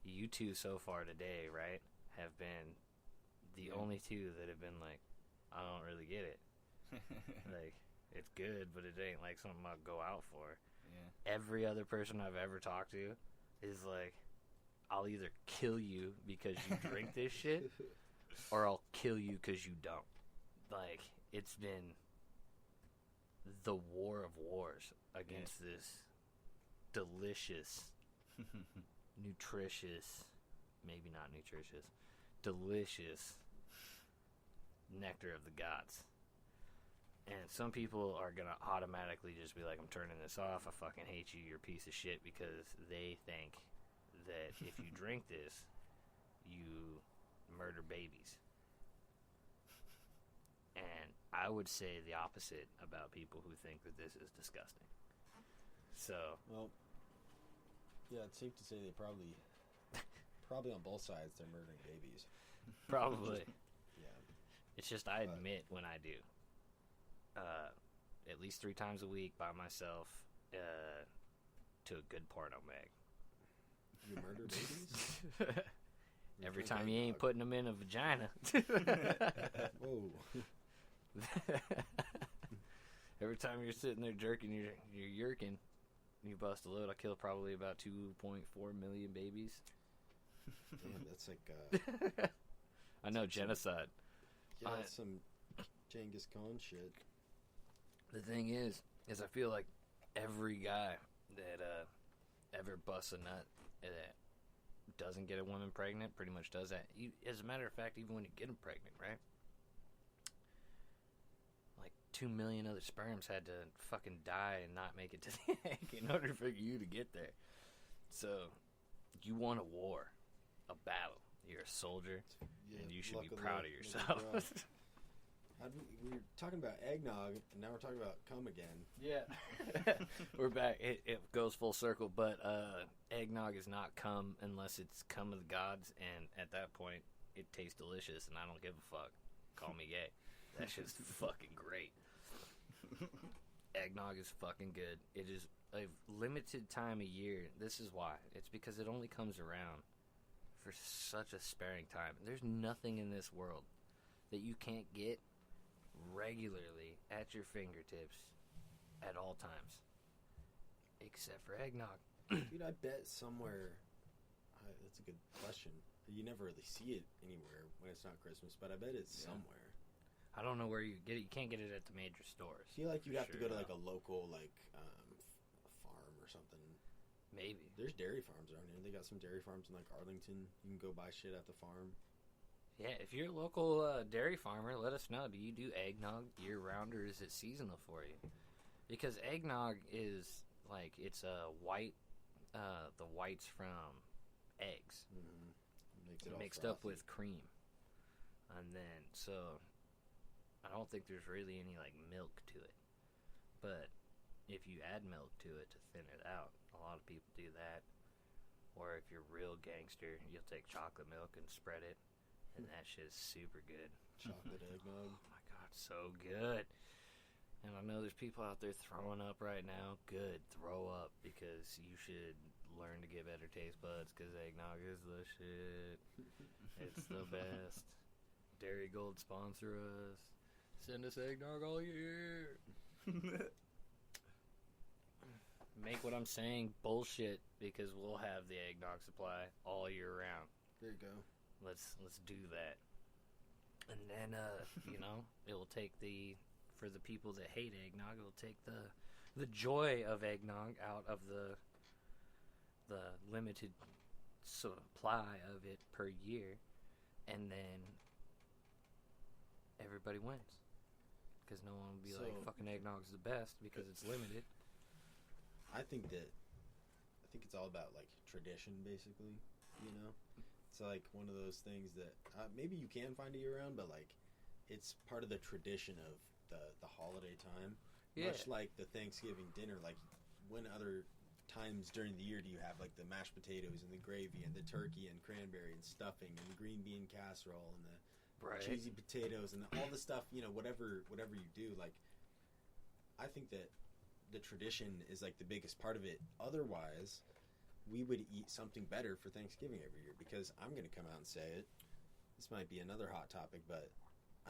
you two so far today, right, have been the only two that have been like, I don't really get it. Like, it's good, but it ain't like something I'll go out for. Yeah. Every other person I've ever talked to is like, I'll either kill you because you drink this shit, or I'll kill you because you don't. Like, it's been the war of wars against this delicious, nutritious, maybe not nutritious, delicious nectar of the gods. And some people are going to automatically just be like, I'm turning this off, I fucking hate you, you're a piece of shit, because they think that if you drink this, you murder babies. And I would say the opposite about people who think that this is disgusting. So, Well, yeah, it's safe to say they probably on both sides they're murdering babies. probably. Yeah. It's just I admit when I do. At least 3 times a week by myself to a good porno mag. You murder babies? Every time you ain't putting them in a vagina. Whoa. Every time you're sitting there jerking, you're yerking, you bust a load. I kill probably about 2.4 million babies. Damn, that's like I know, genocide. yeah, that's some Genghis Khan shit. The thing is I feel like every guy that ever busts a nut that doesn't get a woman pregnant pretty much does that. As a matter of fact, even when you get them pregnant, right? Like 2 million other sperms had to fucking die and not make it to the egg in order for you to get there. So, you want a war, a battle. You're a soldier, Yeah, and you should luck be of proud the- of the yourself. draw. We were talking about eggnog, and now we're talking about cum again. Yeah. We're back. It goes full circle, but eggnog is not cum unless it's cum of the gods, and at that point, it tastes delicious, and I don't give a fuck. Call me gay. That shit's fucking great. Eggnog is fucking good. It is a limited time a year. This is why. It's because it only comes around for such a sparing time. There's nothing in this world that you can't get regularly at your fingertips at all times, except for eggnog. Dude, I bet somewhere. That's a good question. You never really see it anywhere when it's not Christmas, but I bet it's somewhere. I don't know where you get it. You can't get it at the major stores. I feel like you'd have to Sure, go to no. like a local a farm or something. Maybe. There's dairy farms around here. They got some dairy farms in like Arlington. You can go buy shit at the farm. Yeah, if you're a local dairy farmer, let us know. Do you do eggnog year-round, or is it seasonal for you? Because eggnog is, like, it's white, the whites from eggs. Mm-hmm. Makes it all Mixed up frothy. with cream. And then, so, I don't think there's really any, like, milk to it. But if you add milk to it to thin it out, a lot of people do that. Or if you're real gangster, you'll take chocolate milk and spread it. And that shit's super good. Chocolate eggnog. Oh my god, so good. And I know there's people out there throwing up right now. Good, throw up, because you should learn to get better taste buds, because eggnog is the shit. It's the best. Dairy Gold, sponsor us. Send us eggnog all year. Make what I'm saying bullshit, because we'll have the eggnog supply all year round. There you go. Let's do that. And then you know, it will take for the people that hate eggnog, it will take the joy of eggnog out of the limited supply of it per year, and then everybody wins. Because no one will be like, fucking eggnog's the best because it's limited. I think it's all about like tradition, basically. You know, it's like one of those things that maybe you can find it year round, but like it's part of the tradition of the holiday time. Yeah. Much like the Thanksgiving dinner, like when other times during the year do you have like the mashed potatoes and the gravy and the turkey and cranberry and stuffing and the green bean casserole and the cheesy potatoes and all the stuff, you know, whatever you do, like I think that the tradition is like the biggest part of it. Otherwise, we would eat something better for Thanksgiving every year, because I'm going to come out and say it. This might be another hot topic, but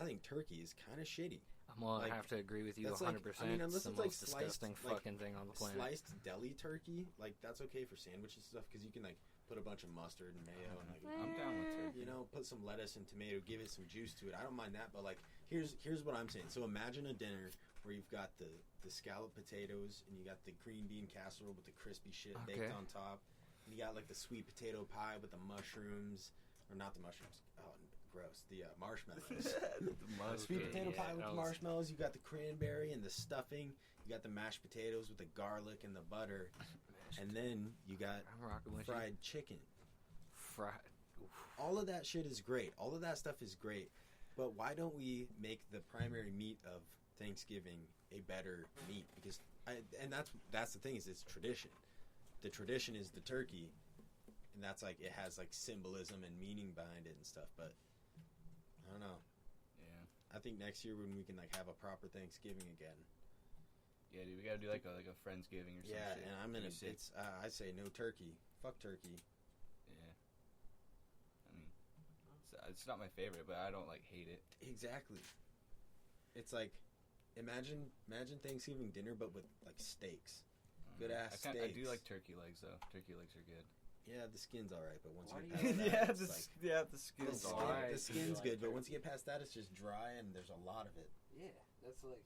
I think turkey is kind of shitty. I'm gonna have to agree with you 100%. Unless it's the most disgusting fucking thing on the planet. Sliced deli turkey, like that's okay for sandwiches and stuff, because you can like put a bunch of mustard and mayo and like I'm down with turkey. you know, put some lettuce and tomato, give it some juice to it. I don't mind that, but like here's what I'm saying. So imagine a dinner where you've got the scalloped potatoes and you got the green bean casserole with the crispy shit baked on top. And you got like the sweet potato pie with the mushrooms, or not the mushrooms. Oh, gross. The marshmallows. Sweet potato pie with the marshmallows. You got the cranberry and the stuffing. You got the mashed potatoes with the garlic and the butter. And then you got fried chicken. All of that shit is great. All of that stuff is great. But why don't we make the primary meat of Thanksgiving a better meat? Because that's the thing, is it's tradition. The tradition is the turkey, and that's like it has like symbolism and meaning behind it and stuff. But I don't know. Yeah. I think next year when we can like have a proper Thanksgiving again. Yeah, dude, we gotta do like a Friendsgiving or something. Yeah, and I'm in it's I say no turkey. Fuck turkey. Yeah. I mean, it's not my favorite, but I don't like hate it. Exactly. It's like imagine Thanksgiving dinner, but with like steaks. Good ass steaks. I do like turkey legs though. Turkey legs are good. Yeah, the skin's all right, but once you the get past that, the skin's alright. The skin's good, but once you get past that, it's just dry and there's a lot of it. Yeah, that's like,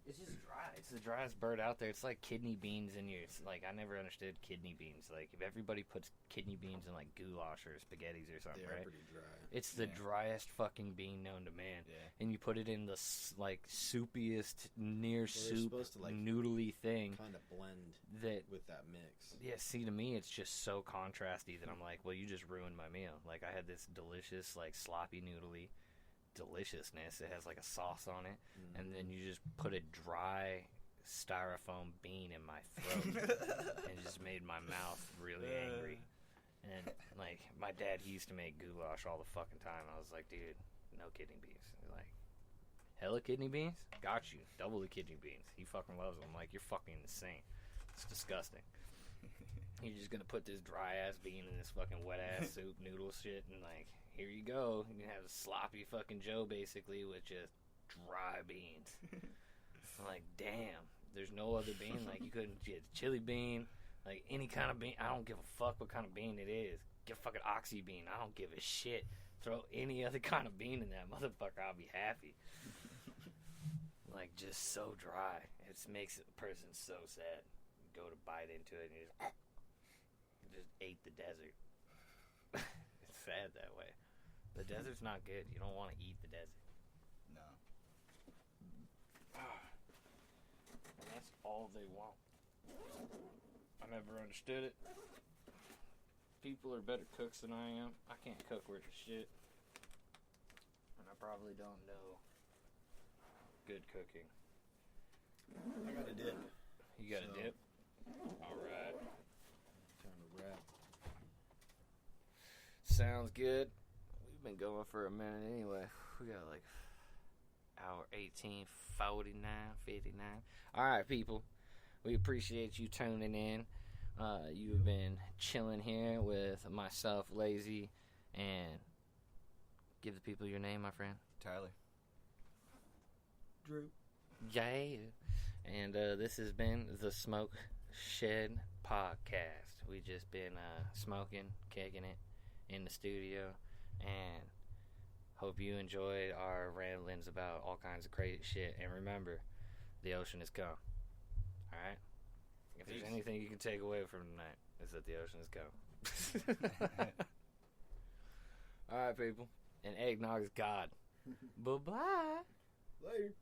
it's just dry. It's the driest bird out there. It's like kidney beans in your, like, I never understood kidney beans. Like, if everybody puts kidney beans in, like, goulash or spaghettis or something, They're right? pretty dry. It's the driest fucking bean known to man. Yeah. And you put it in the, like, soupiest, near soup, supposed to, like, noodly thing. Kind of blend with that mix. Yeah, see, to me, it's just so contrasty that I'm like, well, you just ruined my meal. Like, I had this delicious, like, sloppy noodly deliciousness. It has like a sauce on it, and then you just put a dry styrofoam bean in my throat, and it just made my mouth really angry. And like my dad, he used to make goulash all the fucking time. I was like, dude, no kidney beans. He's like, hella kidney beans? Got you. Double the kidney beans. He fucking loves them. I'm like, you're fucking insane. It's disgusting. You're just gonna put this dry ass bean in this fucking wet ass soup noodle shit, and like, here you go. You can have sloppy fucking Joe basically with just dry beans. I'm like, damn, there's no other bean. Like, you couldn't get chili bean, like any kind of bean. I don't give a fuck what kind of bean it is. Get fucking oxy bean. I don't give a shit. Throw any other kind of bean in that motherfucker. I'll be happy. Like, just so dry. It makes a person so sad. You go to bite into it and you just ate the desert. It's sad that way. The desert's not good. You don't want to eat the desert. No. And that's all they want. I never understood it. People are better cooks than I am. I can't cook worth a shit. And I probably don't know good cooking. I got a dip. You got a dip? Alright. Time to wrap. Sounds good. We've been going for a minute anyway. We got like hour 18, 49, 59. Alright, people. We appreciate you tuning in. You've been chilling here with myself, Lazy, and give the people your name, my friend. Tyler. Drew. Yeah. And this has been the Smoke Shed Podcast. We just been smoking, kicking it in the studio, and hope you enjoyed our ramblings about all kinds of crazy shit. And remember, the ocean is gone. Alright? If there's anything you can take away from tonight, it's that the ocean is gone. Alright, people. And eggnog is God. Bye-bye. Later.